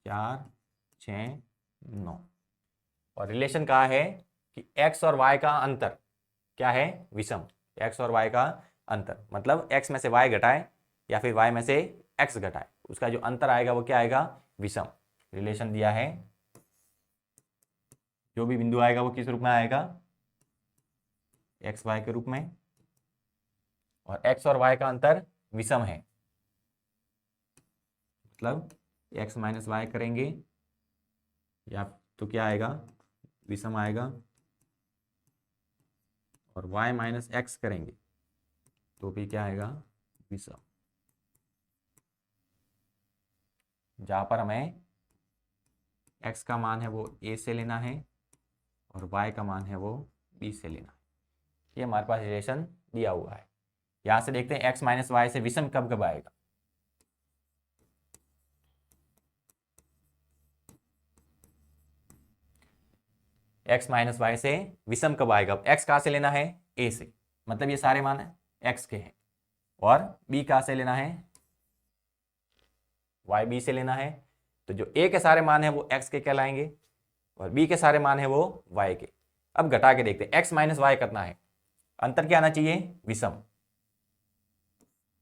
4 6 9, और रिलेशन कहा है कि x और y का अंतर क्या है विषम। x और y का अंतर मतलब x में से y घटाए या फिर y में से x घटाए, उसका जो अंतर आएगा वो क्या आएगा विषम। रिलेशन दिया है, जो भी बिंदु आएगा वो किस रूप में आएगा x y के रूप में, और x और y का अंतर विषम है, मतलब x माइनस वाई करेंगे या तो क्या आएगा विषम आएगा, और y माइनस एक्स करेंगे तो भी क्या आएगा विषम। जहां पर हमें x का मान है वो a से लेना है और y का मान है वो b से लेना है। ये हमारे पास रिलेशन दिया हुआ है। यहां से देखते हैं x माइनस वाई से विषम कब कब आएगा। x माइनस वाई से विषम कब आएगा, x कहां से लेना है a से, मतलब ये सारे मान x के हैं, और b कहां से लेना है y b से लेना है, तो जो a के सारे मान है वो x के कहलाएंगे और b के सारे मान है वो y के। अब घटा के देखते हैं, x माइनस वाई करना है, अंतर क्या आना चाहिए विषम,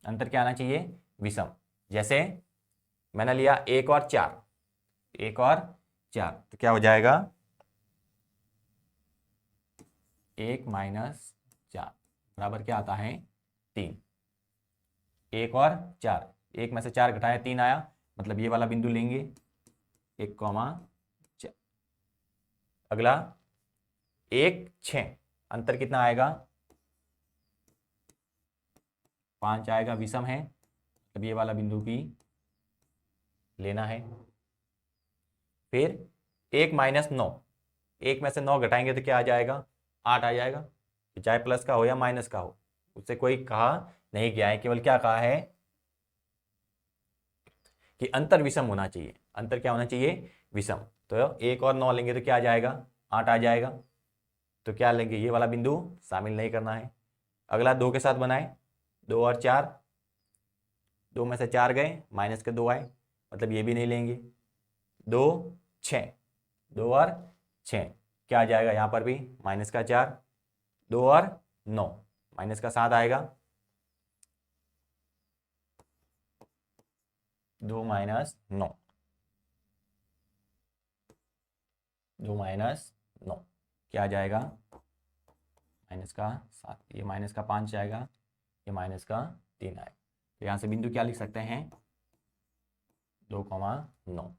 अंतर क्या आना चाहिए विषम। जैसे मैंने लिया 1 और 4, 1 और 4, तो क्या हो जाएगा 1 माइनस 4 बराबर क्या आता है 3। 1 और 4, 1 में से 4 घटाया 3 आया, मतलब ये वाला बिंदु लेंगे 1 4। अगला 1 6, अंतर कितना आएगा 5 आएगा, विषम है, तब ये वाला बिंदु भी लेना है। फिर 1 माइनस 9, 1 में से 9 घटाएंगे तो क्या आ जाएगा 8 आ जाएगा, चाहे प्लस का हो या माइनस का हो, उससे कोई कहा नहीं गया है, केवल क्या कहा है कि अंतर विषम होना चाहिए। अंतर क्या होना चाहिए विषम। तो 1 और 9 लेंगे तो क्या आ जाएगा 8 आ जाएगा, तो क्या लेंगे ये वाला बिंदु शामिल नहीं करना है। अगला 2 के साथ बनाए, 2 और 4, 2 में से 4 गए माइनस के 2 आए, मतलब ये भी नहीं लेंगे। 2 6, 2 और 6 क्या आ जाएगा यहाँ पर भी माइनस का 4, 2 और 9 माइनस का 7 आएगा, 2 माइनस 9, 2 माइनस 9 क्या आ जाएगा माइनस का 7, ये माइनस का 5 जाएगा, ये माइनस का 3 आएगा। तो यहाँ से बिंदु क्या लिख सकते हैं 2,9।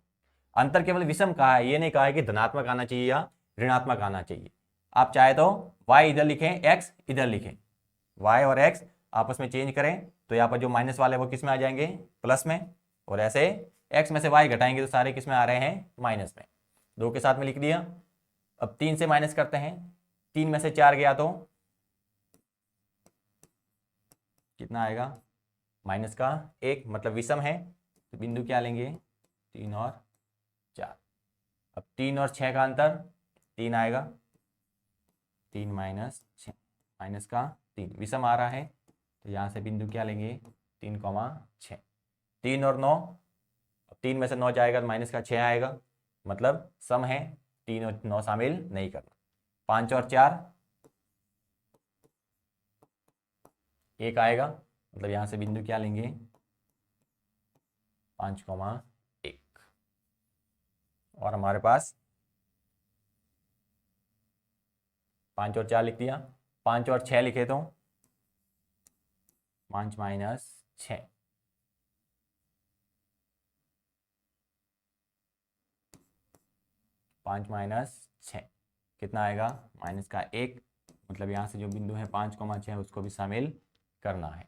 अंतर केवल विषम कहा है, ये नहीं कहा है कि धनात्मक आना चाहिए या ऋणात्मक आना चाहिए। आप चाहे तो y इधर लिखें x इधर लिखें, y और x आपस में चेंज करें तो यहाँ पर जो माइनस वाले वो किस में आ जाएंगे प्लस में, और ऐसे x में से y घटाएंगे तो सारे किस में आ रहे हैं माइनस में। 2 के साथ में लिख दिया। अब 3 से माइनस करते हैं, 3 में से 4 गया तो कितना आएगा माइनस का 1, मतलब विषम है, तो बिंदु क्या लेंगे 3 और 4। अब 3 और 6 का अंतर 3 आएगा, 3 माइनस 6 माइनस का 3 विषम आ रहा है, तो यहाँ से बिंदु क्या लेंगे 3,6। 3 और 9, अब 3 में से 9 जाएगा तो माइनस का 6 आएगा, मतलब सम है, 3 और 9 शामिल नहीं करना। 5 और 4 1 आएगा, मतलब यहां से बिंदु क्या लेंगे 5,1। और हमारे पास 5 और 4 लिख दिया, 5 और 6 लिखे तो 5 माइनस 6, 5 माइनस 6 कितना आएगा माइनस का 1, मतलब यहाँ से जो बिंदु है 5,6 उसको भी शामिल करना है।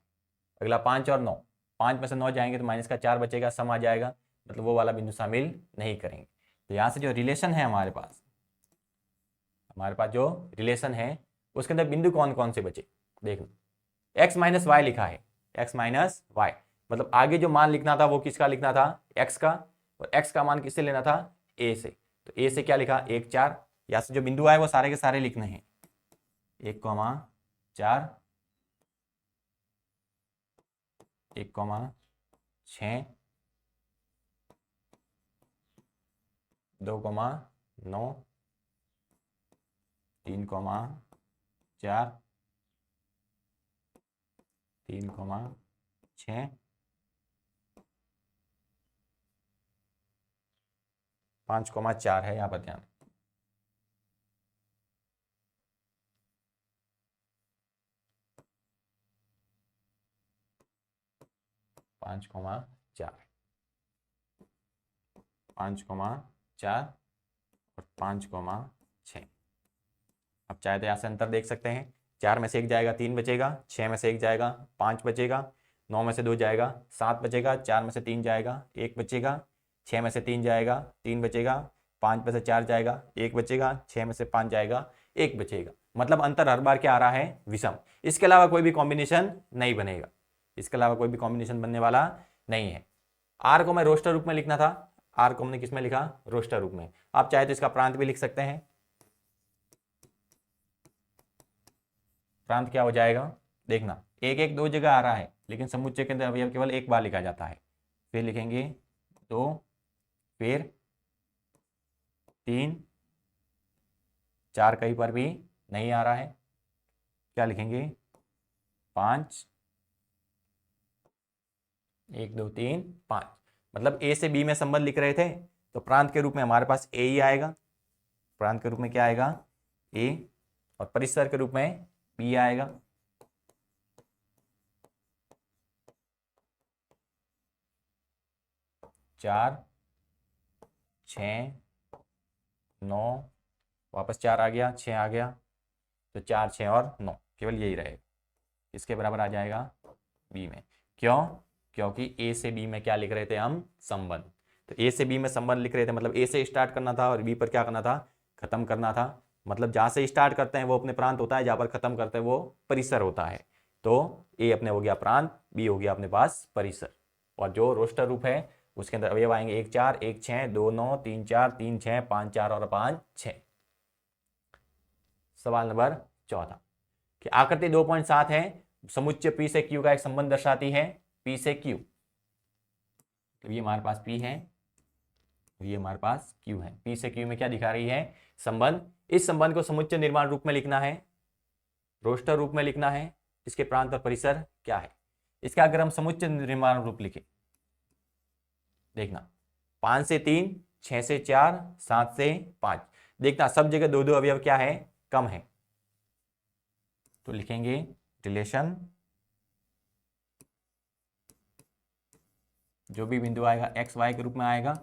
अगला 5 और 9, 5 में से 9 जाएंगे तो माइनस का 4 बचेगा, सम आ जाएगा, मतलब वो वाला बिंदु शामिल नहीं करेंगे। तो यहाँ से जो रिलेशन है हमारे पास जो रिलेशन है उसके अंदर बिंदु कौन कौन से बचे देखना, x माइनस वाई लिखा है, x माइनस वाई, मतलब आगे जो मान लिखना था वो किसका लिखना था x का, और x का मान किससे लेना था a से, तो a से क्या लिखा 1 4, यहाँ से जो बिंदु आए वो सारे के सारे लिखने हैं 1,4 1,6 2,9 3,4 3,6 5,4 है यहाँ पर ध्यान। 5,4 और 5,6। अब चाहे तो यहाँ से अंतर देख सकते हैं, 4 में से 1 जाएगा 3 बचेगा, 6 में से 1 जाएगा 5 बचेगा, 9 में से 2 जाएगा 7 बचेगा, 4 में से 3 जाएगा 1 बचेगा, 6 में से 3 जाएगा 3 बचेगा, 5 में से 4 जाएगा 1 बचेगा, 6 में से 5 जाएगा 1 बचेगा, मतलब अंतर हर बार क्या आ रहा है विषम। इसके अलावा कोई भी कॉम्बिनेशन नहीं बनेगा, इसके अलावा कोई भी कॉम्बिनेशन बनने वाला नहीं है। आर को मैं रोस्टर रूप में लिखना था, आर को हमने किस में लिखा रोस्टर रूप में, आप चाहे तो इसका प्रांत भी लिख सकते हैं। प्रांत क्या हो जाएगा देखना, 1 1 2 जगह आ रहा है लेकिन समुच्चय के अंदर अवयव केवल एक बार लिखा जाता है, फिर लिखेंगे 2 फिर 3 4 कहीं पर भी नहीं आ रहा है, क्या लिखेंगे 5 1 2 3 5, मतलब ए से बी में संबंध लिख रहे थे तो प्रांत के रूप में हमारे पास ए ही आएगा, प्रांत के रूप में क्या आएगा ए, और परिसर के रूप में बी आएगा। चार 6 9 वापस 4 आ गया 6 आ गया, तो 4 6 और 9 केवल यही रहेगा, इसके बराबर आ जाएगा बी में। क्यों, क्योंकि ए से बी में क्या लिख रहे थे हम संबंध, तो ए से बी में संबंध लिख रहे थे मतलब ए से स्टार्ट करना था और बी पर क्या करना था खत्म करना था, मतलब जहां से स्टार्ट करते हैं वो अपने प्रांत होता है, जहां पर खत्म करते हैं वो परिसर होता है, तो ए अपने हो गया प्रांत, बी हो गया अपने पास परिसर, और जो रोस्टर रूप है उसके अंदर अवयव आएंगे 1 4 1 6 2 9 3 4 3 6 5 4 और 5 6। सवाल नंबर 14 कि आकृति 2.7 है, समुच्चय पी से क्यू का एक संबंध दर्शाती है, पी से क्यू, तो ये हमारे पास पी है, ये हमारे पास क्यू है, पी से क्यू में क्या दिखा रही है संबंध, इस संबंध को समुच्चय निर्माण रूप में लिखना है, रोस्टर रूप में लिखना है, इसके प्रांत और परिसर क्या है, इसका अगर हम समुच्चय निर्माण रूप लिखें देखना 5 से 3 6 से 4 7 से 5, देखना सब जगह दो दो अवयव क्या है कम है, तो लिखेंगे रिलेशन जो भी बिंदु आएगा एक्स वाई के रूप में आएगा,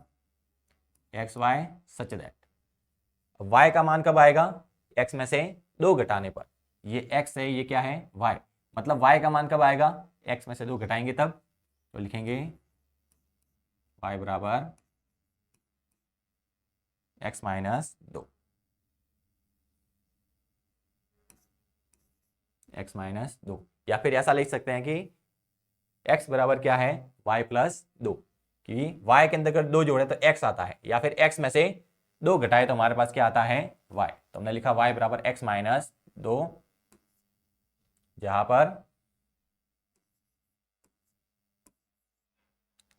x y such that, y का मान कब आएगा एक्स में से 2 घटाने पर, ये एक्स है ये क्या है वाई, मतलब वाई का मान कब आएगा एक्स में से 2 घटाएंगे तब, तो लिखेंगे वाई बराबर एक्स माइनस 2, एक्स माइनस 2, या फिर ऐसा लिख सकते हैं कि x बराबर क्या है y प्लस 2, कि y के अंदर अगर 2 जोड़े तो x आता है, या फिर x में से 2 घटाए तो हमारे पास क्या आता है y, तो हमने लिखा y बराबर x माइनस 2, जहां पर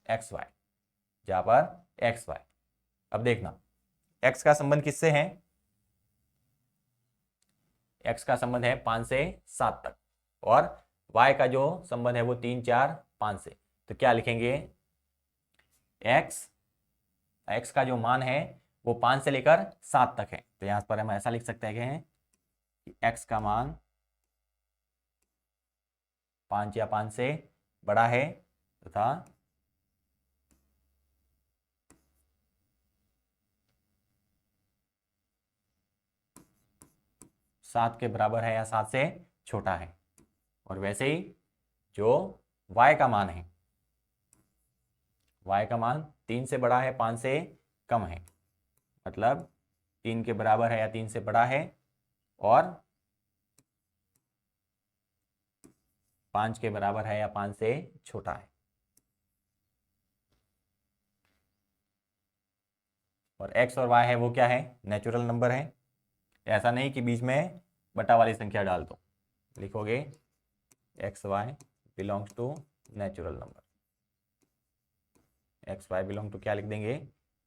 xy, जहां पर xy। अब देखना x का संबंध किससे है, x का संबंध है 5 से 7 तक और y का जो संबंध है वो 3, 4, 5 से। तो क्या लिखेंगे, x का जो मान है वो 5 से लेकर 7 तक है। तो यहाँ पर हम ऐसा लिख सकते हैं कि x का मान 5 या 5 से बड़ा है तथा 7 के बराबर है या 7 से छोटा है। और वैसे ही जो y का मान है, y का मान 3 से बड़ा है, 5 से कम है, मतलब 3 के बराबर है या 3 से बड़ा है और 5 के बराबर है या 5 से छोटा है। और x और y है वो क्या है, नेचुरल नंबर है। ऐसा नहीं कि बीच में बटा वाली संख्या डाल दो, लिखोगे x y belongs to natural number, x y belong to क्या लिख देंगे,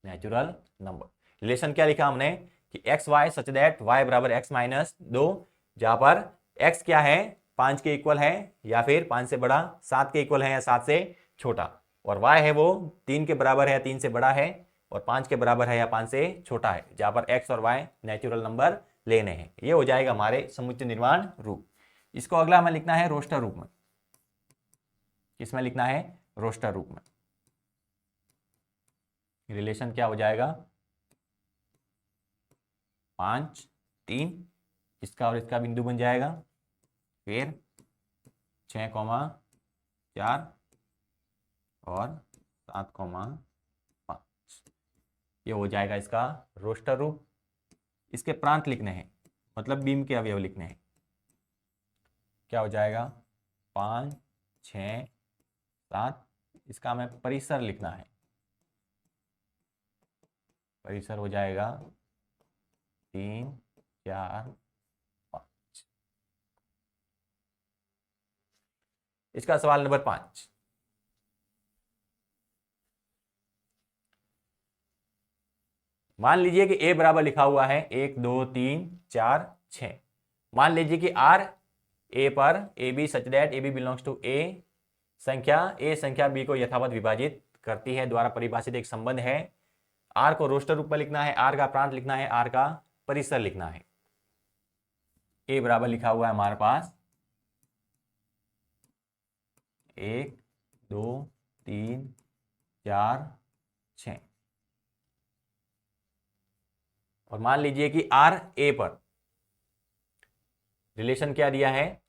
नेचुरल नंबर। रिलेशन क्या लिखा हमने कि x y such that y बराबर एक्स माइनस 2, जहां पर एक्स क्या है 5 के इक्वल है या फिर 5 से बड़ा, 7 के इक्वल है या 7 से छोटा, और वाई है वो 3 के बराबर है या 3 से बड़ा है और 5 के बराबर है या 5 से छोटा है, जहां पर एक्स और वाई नेचुरल नंबर लेने हैं। ये हो जाएगा हमारे समुच्चय निर्माण रूप। इसको अगला हमें लिखना है रोस्टर रूप में। किसमें लिखना है, रोस्टर रूप में। रिलेशन क्या हो जाएगा, 5, 3, इसका और इसका बिंदु बन जाएगा, फिर 6, 4 और 7, 5। ये हो जाएगा इसका रोस्टर रूप। इसके प्रांत लिखने हैं, मतलब बीम के अवयव लिखने हैं। क्या हो जाएगा, 5, 6, 7, इसका हमें परिसर लिखना है। परिसर हो जाएगा 3, 4, 5। इसका सवाल नंबर 5, मान लीजिए कि a बराबर लिखा हुआ है 1, 2, 3, 4, 6। मान लीजिए कि r a पर a b such that a b belongs to a संख्या b को यथावत विभाजित करती है द्वारा परिभाषित एक संबंध है। r को रोस्टर रूप में लिखना है, r का प्रांत लिखना है, r का परिसर लिखना है। a बराबर लिखा हुआ है हमारे पास 1, 2, 3, 4, 6। और मान लीजिए कि r a पर रिलेशन क्या दिया है,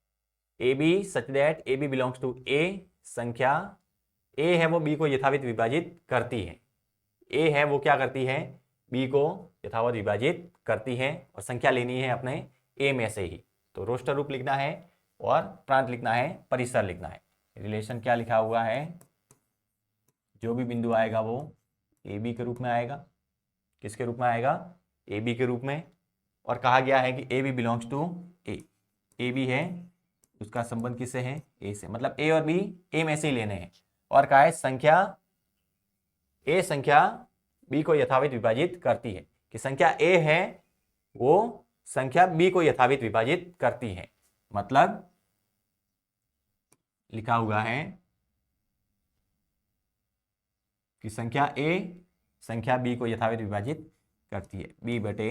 a b such that a b belongs to A संख्या a है वो b को यथावत विभाजित करती है। a है वो क्या करती है, b को यथावत विभाजित करती है और संख्या लेनी है अपने a में से ही। तो रोस्टर रूप लिखना है और प्रांत लिखना है, परिसर लिखना है। रिलेशन क्या लिखा हुआ है, जो भी बिंदु आएगा वो ए बी के रूप में आएगा। किसके रूप में आएगा, ए बी के रूप में। और कहा गया है कि a b belongs to A B है उसका संबंध किससे है, ए से, मतलब ए और बी ए में से ही लेने हैं। और कहा है संख्या बी को यथावत विभाजित करती है, कि संख्या ए है वो संख्या बी को यथावत विभाजित करती है। मतलब लिखा हुआ है कि संख्या ए संख्या बी को यथावत विभाजित करती है, बी बटे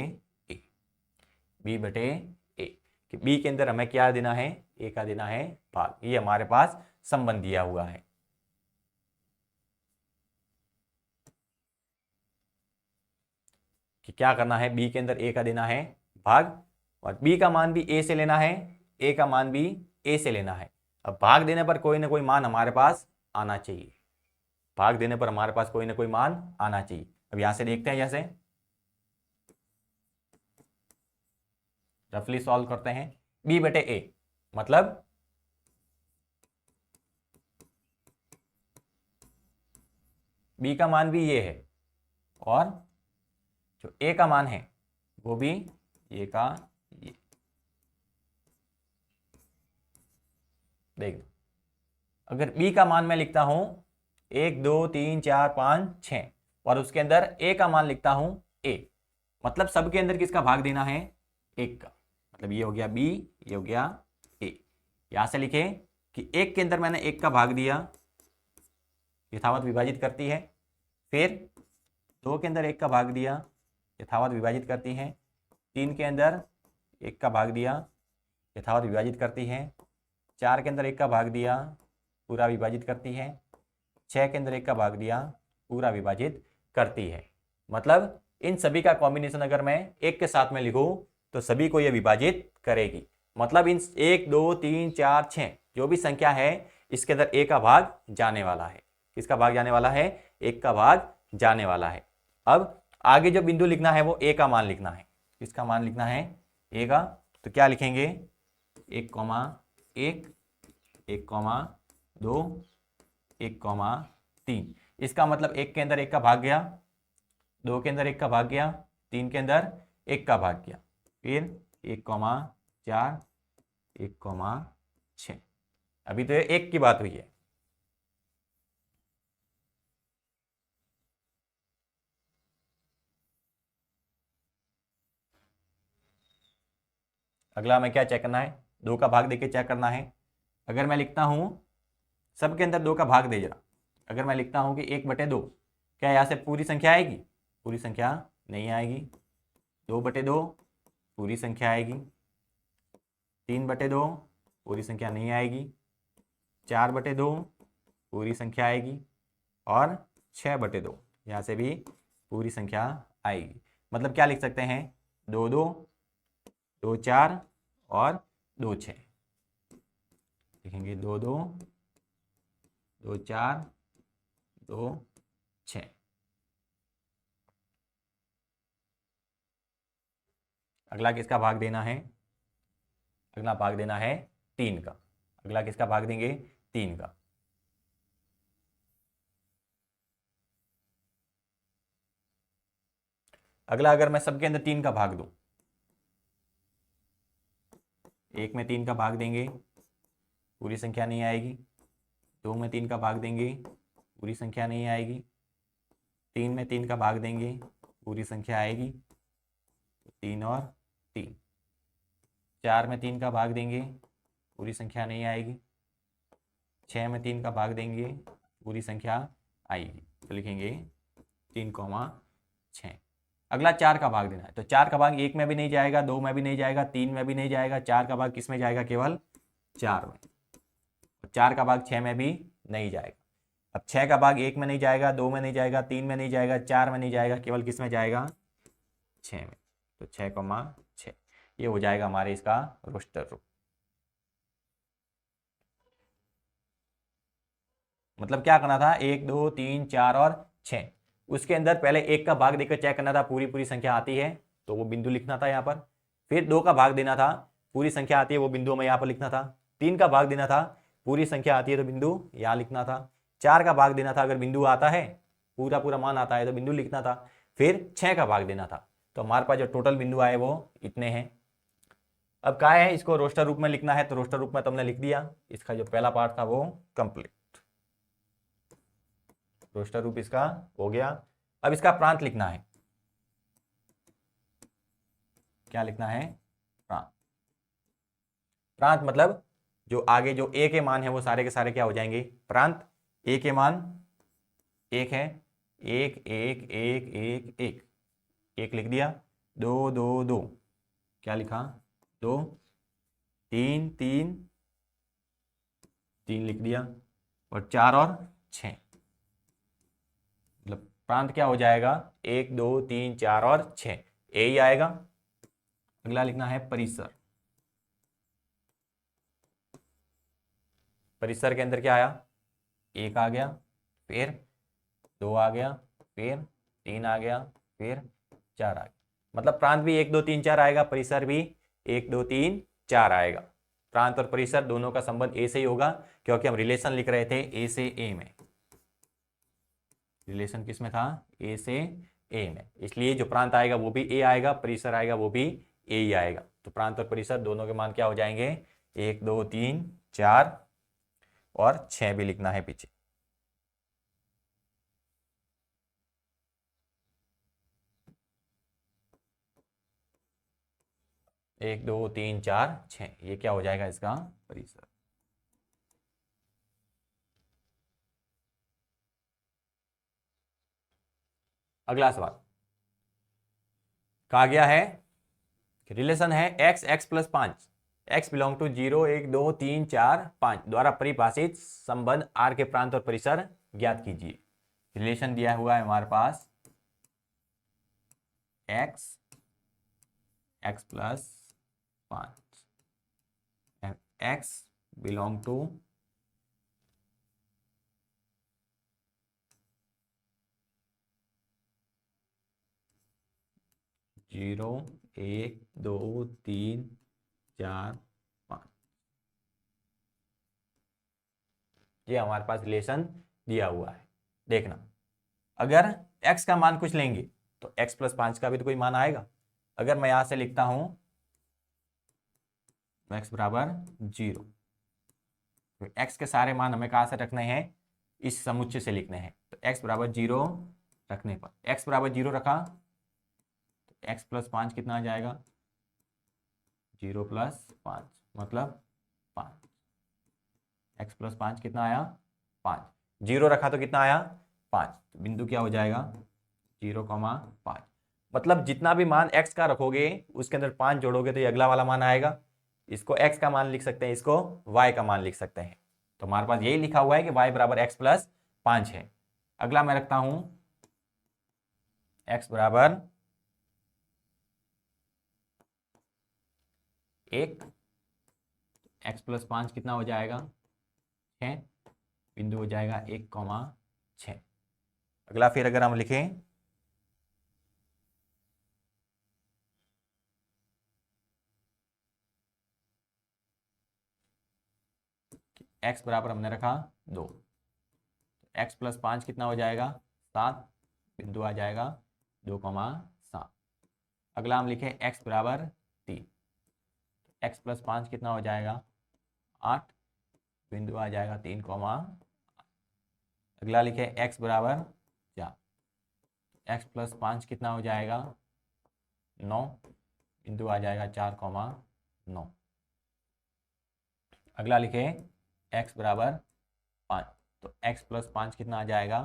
ए, कि बी के अंदर हमें क्या देना है, ए का देना है भाग। ये हमारे पास संबंध दिया हुआ है। कि क्या करना है, बी के अंदर ए का देना है भाग और बी का मान भी ए से लेना है, ए का मान भी ए से लेना है। अब भाग देने पर कोई ना कोई मान हमारे पास आना चाहिए, भाग देने पर हमारे पास कोई ना कोई मान आना चाहिए। अब यहां से देखते हैं, जैसे रफली सॉल्व करते हैं। b बटे a मतलब b का मान भी ये है और जो a का मान है वो भी ये का ये। देख दो, अगर b का मान मैं लिखता हूं 1, 2, 3, 4, 5, 6 और उसके अंदर a का मान लिखता हूं a, मतलब सबके अंदर किसका भाग देना है, 1 का। मतलब ये हो गया बी, ये हो गया ए। यहां से लिखे कि एक के अंदर मैंने एक का भाग दिया, यथावत विभाजित करती है। फिर दो के अंदर एक का भाग दिया, यथावत विभाजित करती है। तीन के अंदर एक का भाग दिया, यथावत विभाजित करती है। चार के अंदर एक का भाग दिया, पूरा विभाजित करती है। छः के अंदर एक का भाग दिया, पूरा विभाजित करती है। मतलब इन सभी का कॉम्बिनेशन अगर मैं एक के साथ में लिखूं तो सभी को यह विभाजित करेगी। मतलब इन 1 2 3 4 6 जो भी संख्या है इसके अंदर ए का भाग जाने वाला है। किसका भाग जाने वाला है? एक का भाग जाने वाला है। अब आगे जो बिंदु लिखना है वो ए का मान लिखना है। किसका मान लिखना है? ए का। तो क्या लिखेंगे? 1,1, 1,2, 1,3। इसका मतलब एक के अंदर एक का भाग गया, दो के अंदर एक का भाग गया, तीन के अंदर एक का भाग गया, फिर 1,4, 1,6। अभी तो ये एक की बात हुई है। अगला हमें क्या चेक करना है? दो का भाग देके चेक करना है। अगर मैं लिखता हूं सबके अंदर दो का भाग दे जरा, अगर मैं लिखता हूं कि 1/2, क्या यहां से पूरी संख्या आएगी? पूरी संख्या नहीं आएगी। 2/2 पूरी संख्या आएगी। 3/2 पूरी संख्या नहीं आएगी। 4/2 पूरी संख्या आएगी। और 6/2 यहाँ से भी पूरी संख्या आएगी। मतलब क्या लिख सकते हैं? 2 2, 2 4 और 2 6। लिखेंगे 2 2, 2 4, 2 6। अगला किसका भाग देना है? अगला भाग देना है 3 का। अगला किसका भाग देंगे? 3 का। अगला अगर मैं सबके अंदर 3 का भाग दूं, एक में 3 का भाग देंगे पूरी संख्या नहीं आएगी। 2 में 3 का भाग देंगे पूरी संख्या नहीं आएगी। 3 में 3 का भाग देंगे पूरी संख्या आएगी। 3 और 3। 4 में 3 का भाग देंगे पूरी संख्या नहीं आएगी। 6 में 3 का भाग देंगे पूरी संख्या आएगी। तो लिखेंगे 3,6। अगला 4 का भाग देना है। तो 4 का भाग 1 में भी नहीं जाएगा, 2 में भी नहीं जाएगा, 3 में भी नहीं जाएगा। 4 का भाग किस में जाएगा? केवल 4 में। 4 का भाग 6 में भी नहीं जाएगा। अब 6 का भाग 1 में नहीं जाएगा, 2 में नहीं जाएगा, 3 में नहीं जाएगा, 4 में नहीं जाएगा, केवल किस में जाएगा? 6 में। तो 6,6 ये हो जाएगा हमारे इसका रोस्टर रूप। मतलब क्या करना था? 1 2 3 4 और 6, उसके अंदर पहले एक का भाग देकर चेक करना था पूरी पूरी संख्या आती है तो वो बिंदु लिखना था यहाँ पर। फिर 2 का भाग देना था, पूरी संख्या आती है वो बिंदु में यहाँ पर लिखना था। 3 का भाग देना था, पूरी संख्या आती है तो बिंदु यहाँ लिखना था। 4 का भाग देना था, अगर बिंदु आता है पूरा पूरा मान आता है तो बिंदु लिखना था। फिर 6 का भाग देना था। तो हमारे पास जो टोटल बिंदु आए वो इतने हैं। अब क्या है? इसको रोस्टर रूप में लिखना है तो रोस्टर रूप में तुमने लिख दिया। इसका जो पहला पार्ट था वो कंप्लीट। रोस्टर रूप इसका हो गया। अब इसका प्रांत लिखना है। क्या लिखना है? प्रांत। प्रांत मतलब जो आगे जो ए के मान है वो सारे के सारे क्या हो जाएंगे? प्रांत। ए के मान एक है, 1 1 1 1 1, 1 लिख दिया। 2 2 2, क्या लिखा? 2। 3 3, 3 लिख दिया। और 4 और 6, मतलब प्रांत क्या हो जाएगा? 1 2 3 4 और 6, ए ही आएगा। अगला लिखना है परिसर। परिसर के अंदर क्या आया? 1 आ गया, फिर 2 आ गया, फिर 3 आ गया, फिर 4 आ गया। मतलब प्रांत भी 1 2 3 4 आएगा, परिसर भी 1 2 3 4 आएगा। प्रांत और परिसर दोनों का संबंध ए से ही होगा क्योंकि हम रिलेशन लिख रहे थे ए से ए में। रिलेशन किस में था? ए से ए में। इसलिए जो प्रांत आएगा वो भी ए आएगा, परिसर आएगा वो भी ए ही आएगा। तो प्रांत और परिसर दोनों के मान क्या हो जाएंगे? 1 2 3 4 और 6 भी लिखना है पीछे। 1 2 3 4 6, ये क्या हो जाएगा इसका परिसर। अगला सवाल कहा गया है रिलेशन है x x plus 5, x belong to 0 1 2 3 4 5 द्वारा परिभाषित संबंध आर के प्रांत और परिसर ज्ञात कीजिए। रिलेशन दिया हुआ है हमारे पास x x plus 5, x belong to 0 1 2 3 4 5, ये हमारे पास रिलेशन दिया हुआ है। देखना अगर x का मान कुछ लेंगे तो x प्लस 5 का भी तो कोई मान आएगा। अगर मैं यहां से लिखता हूं x बराबर 0, तो x के सारे मान हमें कहां से रखने हैं, इस समुच्चय से लिखने हैं। तो x बराबर 0 रखने पर x बराबर 0 रखा तो x प्लस 5 कितना आ जाएगा, 0 प्लस 5 मतलब 5, x प्लस 5 कितना आया 5, 0 रखा तो कितना आया 5, तो बिंदु क्या हो जाएगा 0,5। मतलब जितना भी मान x का रखोगे उसके अंदर 5 जोड़ोगे तो ये अगला वाला मान आएगा। इसको x का मान लिख सकते हैं, इसको y का मान लिख सकते हैं। तो हमारे पास यही लिखा हुआ है कि y बराबर x प्लस 5 है। अगला मैं रखता हूं x बराबर 1, x प्लस 5 कितना हो जाएगा 6, बिंदु हो जाएगा 1,6। अगला फिर अगर हम लिखें x बराबर हमने रखा 2, x प्लस 5 कितना हो जाएगा 7, बिंदु आ जाएगा 2,7। अगला हम लिखें x बराबर 3, x प्लस 5 कितना हो जाएगा 8, बिंदु आ जाएगा 3,8। अगला लिखें x बराबर 4, x प्लस 5 कितना हो जाएगा 9, बिंदु आ जाएगा 4,9। अगला लिखें x बराबर 5, तो x प्लस 5 कितना आ जाएगा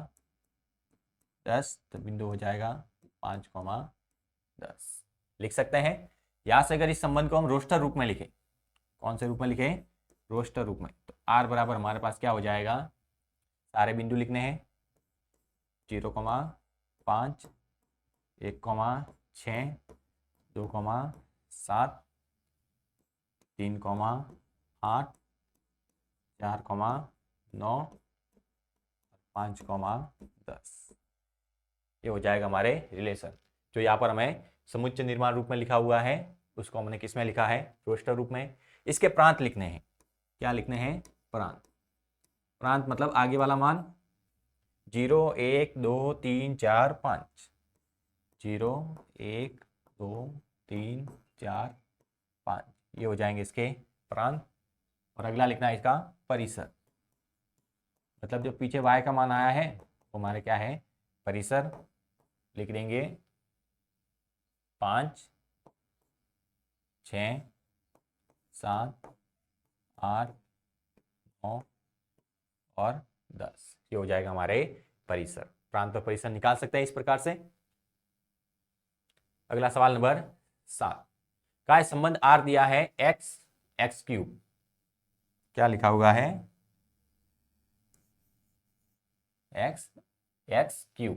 10, तो बिंदु हो जाएगा 5,10। लिख सकते हैं। यहाँ से अगर इस संबंध को हम रोस्टर रूप में लिखें, कौन से रूप में लिखें, रोस्टर रूप में, तो r बराबर हमारे पास क्या हो जाएगा, सारे बिंदु लिखने हैं 0,5 1,6 2,7 3,8 4,9 5,10। ये हो जाएगा हमारे रिलेशन। जो यहाँ पर हमें समुच्चय निर्माण रूप में लिखा हुआ है उसको हमने किस में लिखा है, रोस्टर रूप में। इसके प्रांत लिखने हैं, क्या लिखने हैं, प्रांत। प्रांत मतलब आगे वाला मान 0 1 2 3 4 5, 0 1 2 3 4 5, ये हो जाएंगे इसके प्रांत। और अगला लिखना है इसका परिसर, मतलब जो पीछे y का मान आया है वो हमारे क्या है, परिसर। लिख देंगे 5 6 7 8 9 और 10, ये हो जाएगा हमारे परिसर। प्रांत और परिसर निकाल सकते हैं इस प्रकार से। अगला सवाल नंबर 7 का संबंध आर दिया है x x3, क्या लिखा हुआ है x x3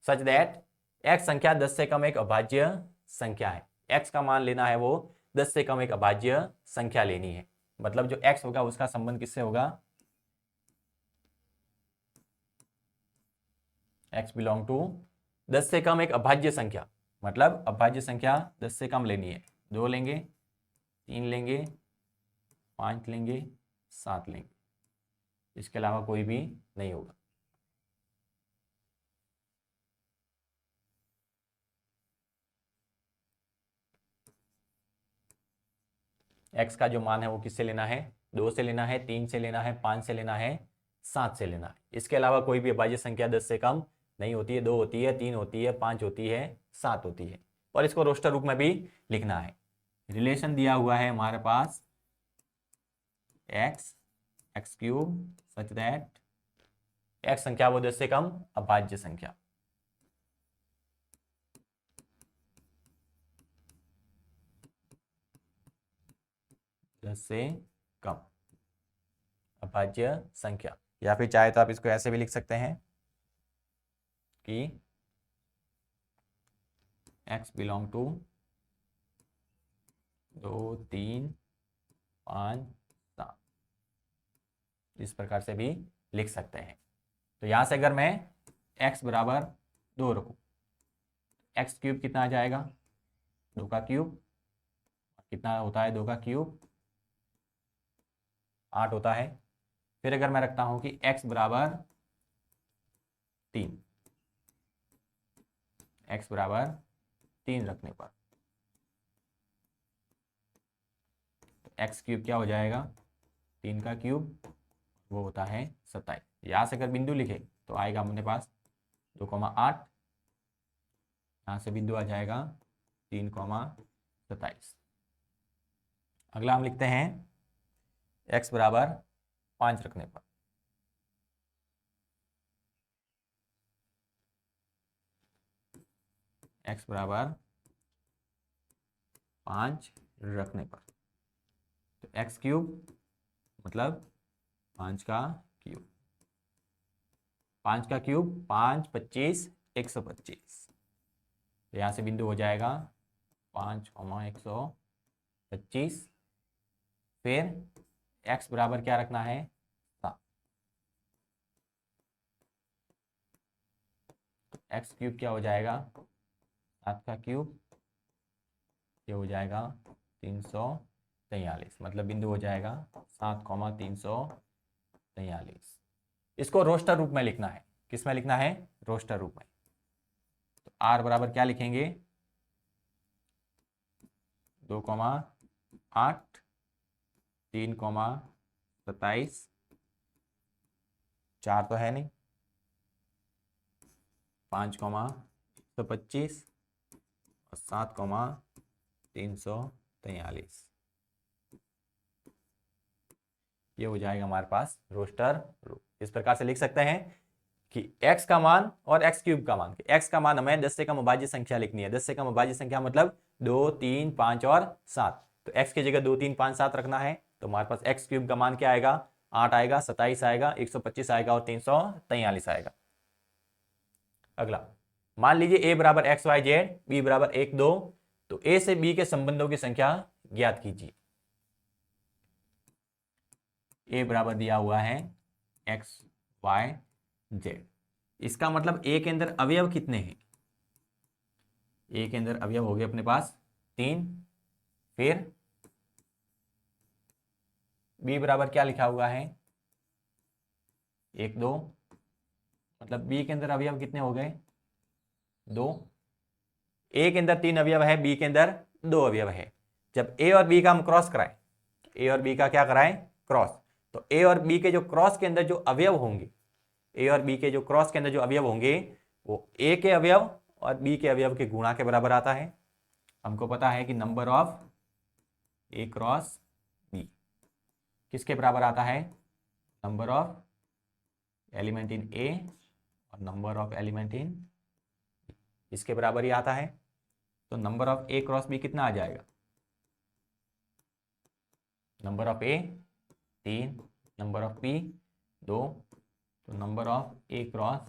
such that x संख्या 10 से कम एक अभाज्य संख्या है। x का मान लेना है वो 10 से कम एक अभाज्य संख्या लेनी है। मतलब जो x होगा उसका संबंध किससे होगा, x बिलोंग टू 10 से कम एक अभाज्य संख्या, मतलब अभाज्य संख्या 10 से कम लेनी है। 2 लेंगे, 3 लेंगे, 5 लेंगे, 7 लेंगे, इसके अलावा कोई भी नहीं होगा। x का जो मान है वो किससे लेना है, 2 से लेना है, 3 से लेना है, 5 से लेना है, 7 से लेना है। इसके अलावा कोई भी अभाज्य संख्या 10 से कम नहीं होती है। 2 होती है, 3 होती है, 5 होती है, 7 होती है। और इसको रोस्टर रूप में भी लिखना है। रिलेशन दिया हुआ है हमारे पास x x cube such that x संख्या वो 10 से कम अभाज्य संख्या। से कम अभाज्य संख्या, या फिर चाहे तो आप इसको ऐसे भी लिख सकते हैं कि x बिलोंग टू 2 3 5 7, इस प्रकार से भी लिख सकते हैं। तो यहां से अगर मैं x बराबर 2 रखूं, एक्स क्यूब कितना आ जाएगा, 2 का क्यूब कितना होता है, 2 का क्यूब 8 होता है। फिर अगर मैं रखता हूं कि x बराबर 3, x बराबर 3 रखने पर तो एक्स क्यूब क्या हो जाएगा, 3 का क्यूब वो होता है 27। यहाँ से अगर बिंदु लिखे तो आएगा अपने पास 2,8, यहाँ से बिंदु आ जाएगा 3,27। अगला हम लिखते हैं x बराबर 5 रखने पर x बराबर 5 रखने पर तो एक्स क्यूब मतलब 5 का क्यूब, 5 का क्यूब 5 25 125। यहाँ से बिंदु हो जाएगा 5,125। फिर x बराबर क्या रखना है, 7। एक्स क्यूब क्या हो जाएगा, 7 का क्यूब ये हो जाएगा 343, मतलब बिंदु हो जाएगा 7,343। इसको रोस्टर रूप में लिखना है। किस में लिखना है, रोस्टर रूप में। तो r बराबर क्या लिखेंगे, 2,8 3,27, 4 तो है नहीं, 5,125 और 7,343। ये हो जाएगा हमारे पास रोस्टर रूप। इस प्रकार से लिख सकते हैं कि x का मान और x क्यूब का मान, x का मान हमें 10 से कम अभाज्य संख्या लिखनी है। 10 से कम अभाज्य संख्या मतलब 2 3 5 और 7। तो x की जगह 2 3 5 7 रखना है। तो हमारे पास x क्यूब का मान क्या आएगा, 8 आएगा, 27 आएगा, 125 आएगा और 343 आएगा। अगला मान लीजिए a बराबर एक्स वाई जेड, b बराबर 1 2, तो a से b के संबंधों की संख्या ज्ञात कीजिए। a बराबर दिया हुआ है एक्स वाई जेड, इसका मतलब a के अंदर अवयव कितने हैं, a के अंदर अवयव हो गए अपने पास 3। फिर b बराबर क्या लिखा हुआ है, 1 2, मतलब b के अंदर अवयव कितने हो गए, 2। a के अंदर 3 अवयव है, b के अंदर 2 अवयव है। जब a और b का हम क्रॉस कराएं, a और b का क्या कराएं, क्रॉस, तो a और b के जो क्रॉस के अंदर जो अवयव होंगे, a और b के जो क्रॉस के अंदर जो अवयव होंगे वो a के अवयव और b के अवयव के गुणा के बराबर आता है। हमको पता है कि number of a cross b किसके बराबर आता है, number of element in a और number of element in b, इसके बराबर ही आता है। तो number of a cross b कितना आ जाएगा, number of a 3, number of b 2, तो number of a cross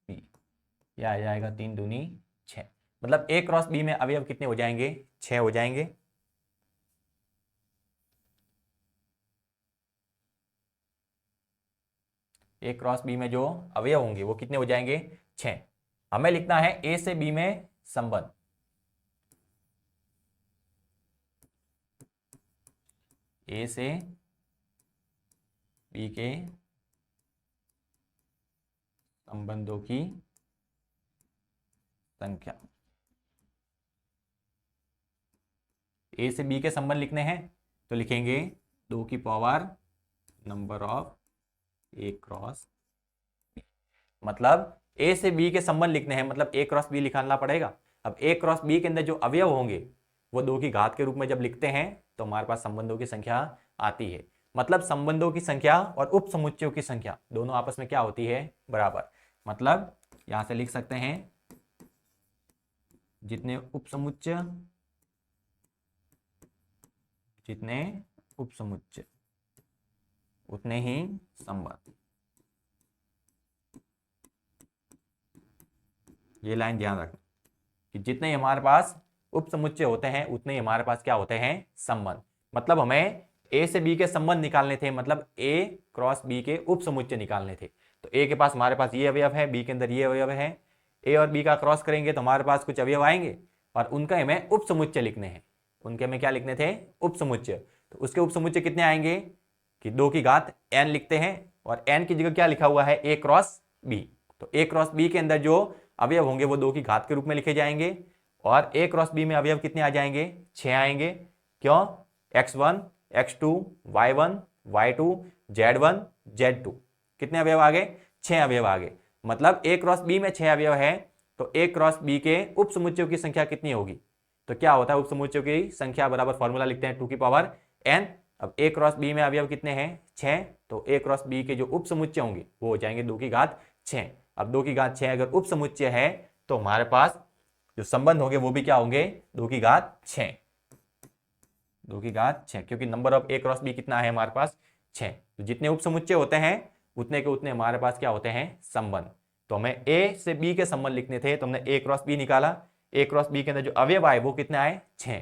b यह आ जाएगा 3 दूनी 6। मतलब a क्रॉस b में अवयव कितने हो जाएंगे, 6 हो जाएंगे। a क्रॉस b में जो अवयव होंगे वो कितने हो जाएंगे, 6। हमें लिखना है a से b में संबंध, a से b के संबंधों की संख्या। a से b के संबंध लिखने हैं तो लिखेंगे 2 की power number of a cross b, मतलब a से b के संबंध लिखने हैं, मतलब a क्रॉस b लिखाना पड़ेगा। अब a क्रॉस b के अंदर जो अवयव होंगे वो 2 की घात के रूप में जब लिखते हैं तो हमारे पास संबंधों की संख्या आती है। मतलब संबंधों की संख्या और उप समुच्चयों की संख्या दोनों आपस में क्या होती है, बराबर। मतलब यहां से लिख सकते हैं जितने उप समुच्चय उतने ही संबंध। ये लाइन ध्यान रखना कि जितने हमारे पास उप समुच्चय होते हैं उतने हमारे पास क्या होते हैं, संबंध। मतलब हमें ए से बी के संबंध निकालने थे, मतलब ए क्रॉस बी के उप समुच्चय निकालने थे। तो ए के पास हमारे पास ये अवयव है, बी के अंदर ये अवयव है, ए और बी का क्रॉस करेंगे तो हमारे पास कुछ अवयव आएंगे और उनका हमें उप समुच्चय लिखने हैं। उनके हमें क्या लिखने थे, उप समुच्चय। तो उसके उप समुच्चय कितने आएंगे कि 2 की घात n लिखते हैं और n की जगह क्या लिखा हुआ है, ए क्रॉस बी। तो ए क्रॉस बी के अंदर जो अवयव होंगे वो 2 की घात के रूप में लिखे जाएंगे और ए क्रॉस बी में अवयव कितने आ जाएंगे, 6 आएंगे। क्यों, x1 x2 y1 y2 z1 z2 कितने अवयव आ गए, 6 अवयव आ गए। मतलब ए क्रॉस बी में 6 अवयव है तो ए क्रॉस बी के उप समुच्चयों की संख्या कितनी होगी। तो क्या होता है, उप समुच्चयों की संख्या बराबर फॉर्मूला लिखते हैं 2 की पावर n। अब ए क्रॉस बी में अवयव कितने हैं, 6। तो ए क्रॉस बी के जो उप समुच्चय होंगे वो हो जाएंगे 2 की घात 6। अब 2 की घात 6 अगर उप समुच्चय है तो हमारे पास जो संबंध होंगे वो भी क्या होंगे, 2 की घात 6। 2 की घात 6 क्योंकि number of A cross B कितना है हमारे पास, 6। तो जितने उप समुच्चय होते हैं उतने के उतने हमारे पास क्या होते हैं, संबंध। तो हमें ए से बी के संबंध लिखने थे तो हमने ए क्रॉस बी निकाला। ए क्रॉस बी के अंदर जो अवयव आए वो कितने आए, 6।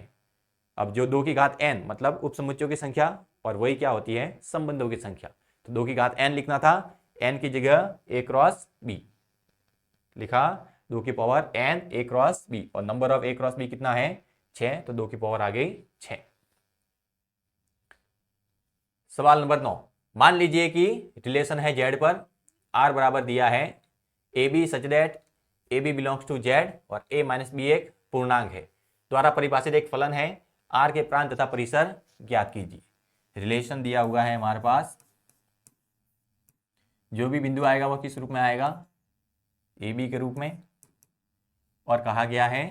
अब जो 2 की घात n मतलब उप समुच्चयों की संख्या और वही क्या होती है, संबंधों की संख्या। तो 2 की घात n लिखना था, n की जगह ए क्रॉस बी लिखा, 2 की power n A cross B और number of A cross B कितना है, 6। तो 2 की पावर आ गई 6। सवाल नंबर 9, मान लीजिए कि रिलेशन है z पर, r बराबर दिया है a b such that a b belongs to z और a माइनस बी एक पूर्णांक है, द्वारा परिभाषित एक फलन है, r के प्रांत तथा परिसर ज्ञात कीजिए। रिलेशन दिया हुआ है हमारे पास, जो भी बिंदु आएगा वह किस रूप में आएगा, ए बी के रूप में, और कहा गया है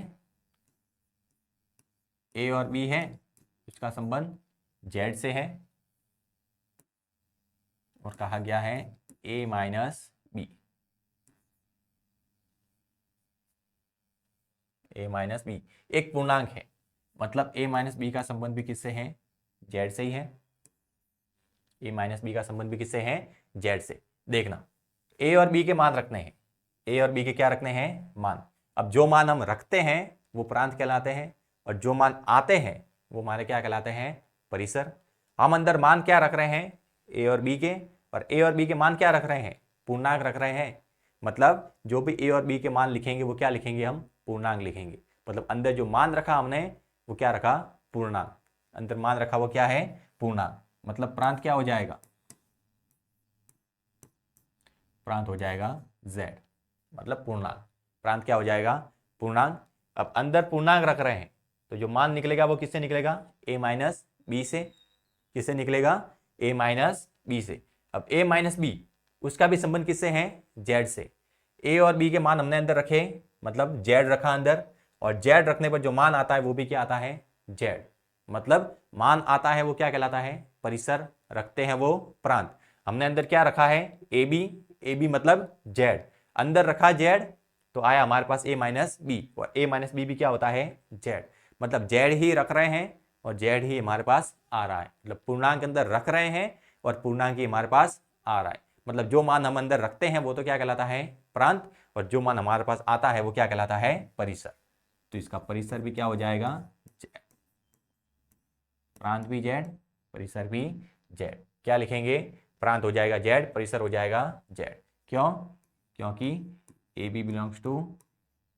ए और बी है, इसका संबंध z से है, और कहा गया है a minus b, a minus b एक पूर्णांक है। मतलब a माइनस बी का संबंध भी किससे है, z से ही है। a माइनस बी का संबंध भी किससे है, z से। देखना, a और b के मान रखने हैं, a और b के क्या रखने हैं, मान। अब जो मान हम रखते हैं वो प्रांत कहलाते हैं और जो मान आते हैं वो हमारे क्या कहलाते हैं, परिसर। हम अंदर मान क्या रख रहे हैं, a और b के, और a और b के मान क्या रख रहे हैं, पूर्णांक रख रहे हैं। मतलब जो भी a और b के मान लिखेंगे वो क्या लिखेंगे, हम पूर्णांक लिखेंगे। मतलब अंदर जो मान रखा हमने वो क्या रखा, पूर्णांक। अंदर मान रखा वो क्या है, पूर्णांक। मतलब प्रांत क्या हो जाएगा, प्रांत हो जाएगा z, मतलब पूर्णांक। प्रांत क्या हो जाएगा, पूर्णांक। अब अंदर पूर्णांक रख रहे हैं तो जो मान निकलेगा वो किससे निकलेगा, a माइनस बी से। किससे निकलेगा, a माइनस बी से। अब a माइनस बी उसका भी संबंध किससे है, z से। a और b के मान हमने अंदर रखे, मतलब z रखा अंदर, और z रखने पर जो मान आता है वो भी क्या आता है, z। मतलब मान आता है वो क्या कहलाता है, परिसर। रखते हैं वो प्रांत। हमने अंदर क्या रखा है, ए बी मतलब z, अंदर रखा z तो आया हमारे पास a माइनस बी, और a माइनस बी भी क्या होता है, z। मतलब z ही रख रहे हैं और z ही हमारे पास आ रहा है। मतलब पूर्णांक अंदर रख रहे हैं और पूर्णांक ही हमारे पास आ रहा है। मतलब जो मान हम अंदर रखते हैं वो तो क्या कहलाता है, प्रांत, और जो मान हमारे पास आता है वो क्या कहलाता है, परिसर। तो इसका परिसर भी क्या हो जाएगा, z। प्रांत भी z, परिसर भी z। क्या लिखेंगे, प्रांत हो जाएगा z, परिसर हो जाएगा z। क्यों, क्योंकि a b belongs to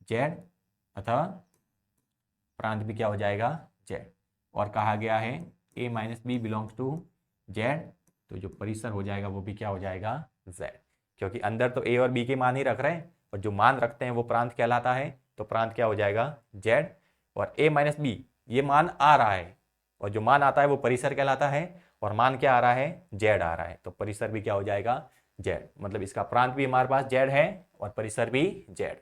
z अतः प्रांत भी क्या हो जाएगा, z। और कहा गया है a minus b belongs to z, तो जो परिसर हो जाएगा वो भी क्या हो जाएगा, z। क्योंकि अंदर तो a और b के मान ही रख रहे हैं और जो मान रखते हैं वो प्रांत कहलाता है, तो प्रांत क्या हो जाएगा, z। और a माइनस बी ये मान आ रहा है और जो मान आता है वो परिसर कहलाता है, और मान क्या आ रहा है, z आ रहा है, तो परिसर भी क्या हो जाएगा, z। मतलब इसका प्रांत भी हमारे पास z है और परिसर भी z।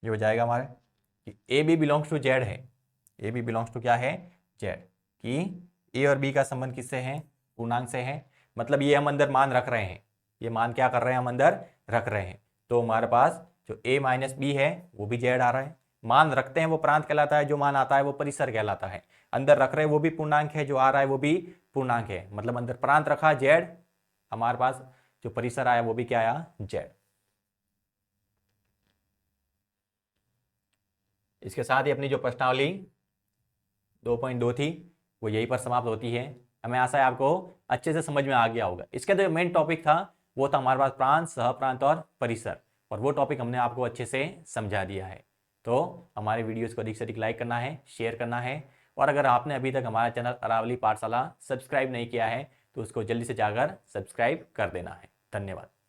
ये हो जाएगा हमारे कि a b belongs to z है, ए बी बिलोंग्स टू क्या है, जेड, कि ए और बी का संबंध किससे है, पूर्णांक से है। मतलब ये हम अंदर मान रख रहे हैं, ये मान क्या कर रहे हैं, हम अंदर रख रहे हैं। तो हमारे पास जो a माइनस बी है वो भी जेड आ रहा है। मान रखते हैं वो प्रांत कहलाता है, जो मान आता है वो परिसर कहलाता है। अंदर रख रहे हैं वो भी पूर्णांक है, जो आ रहा है वो भी पूर्णांक है। मतलब अंदर प्रांत रखा जेड, हमारे पास जो परिसर आया वो भी क्या आया, जेड। इसके साथ ही अपनी जो प्रश्नावली 2.2 थी वो यहीं पर समाप्त होती है। हमें आशा है आपको अच्छे से समझ में आ गया होगा। इसके जो मेन टॉपिक था वो था हमारे पास प्रांत, सहप्रांत और परिसर, और वो टॉपिक हमने आपको अच्छे से समझा दिया है। तो हमारे वीडियोस को अधिक से अधिक लाइक करना है, शेयर करना है, और अगर आपने अभी तक हमारा चैनल अरावली पाठशाला सब्सक्राइब नहीं किया है तो उसको जल्दी से जाकर सब्सक्राइब कर देना है। धन्यवाद।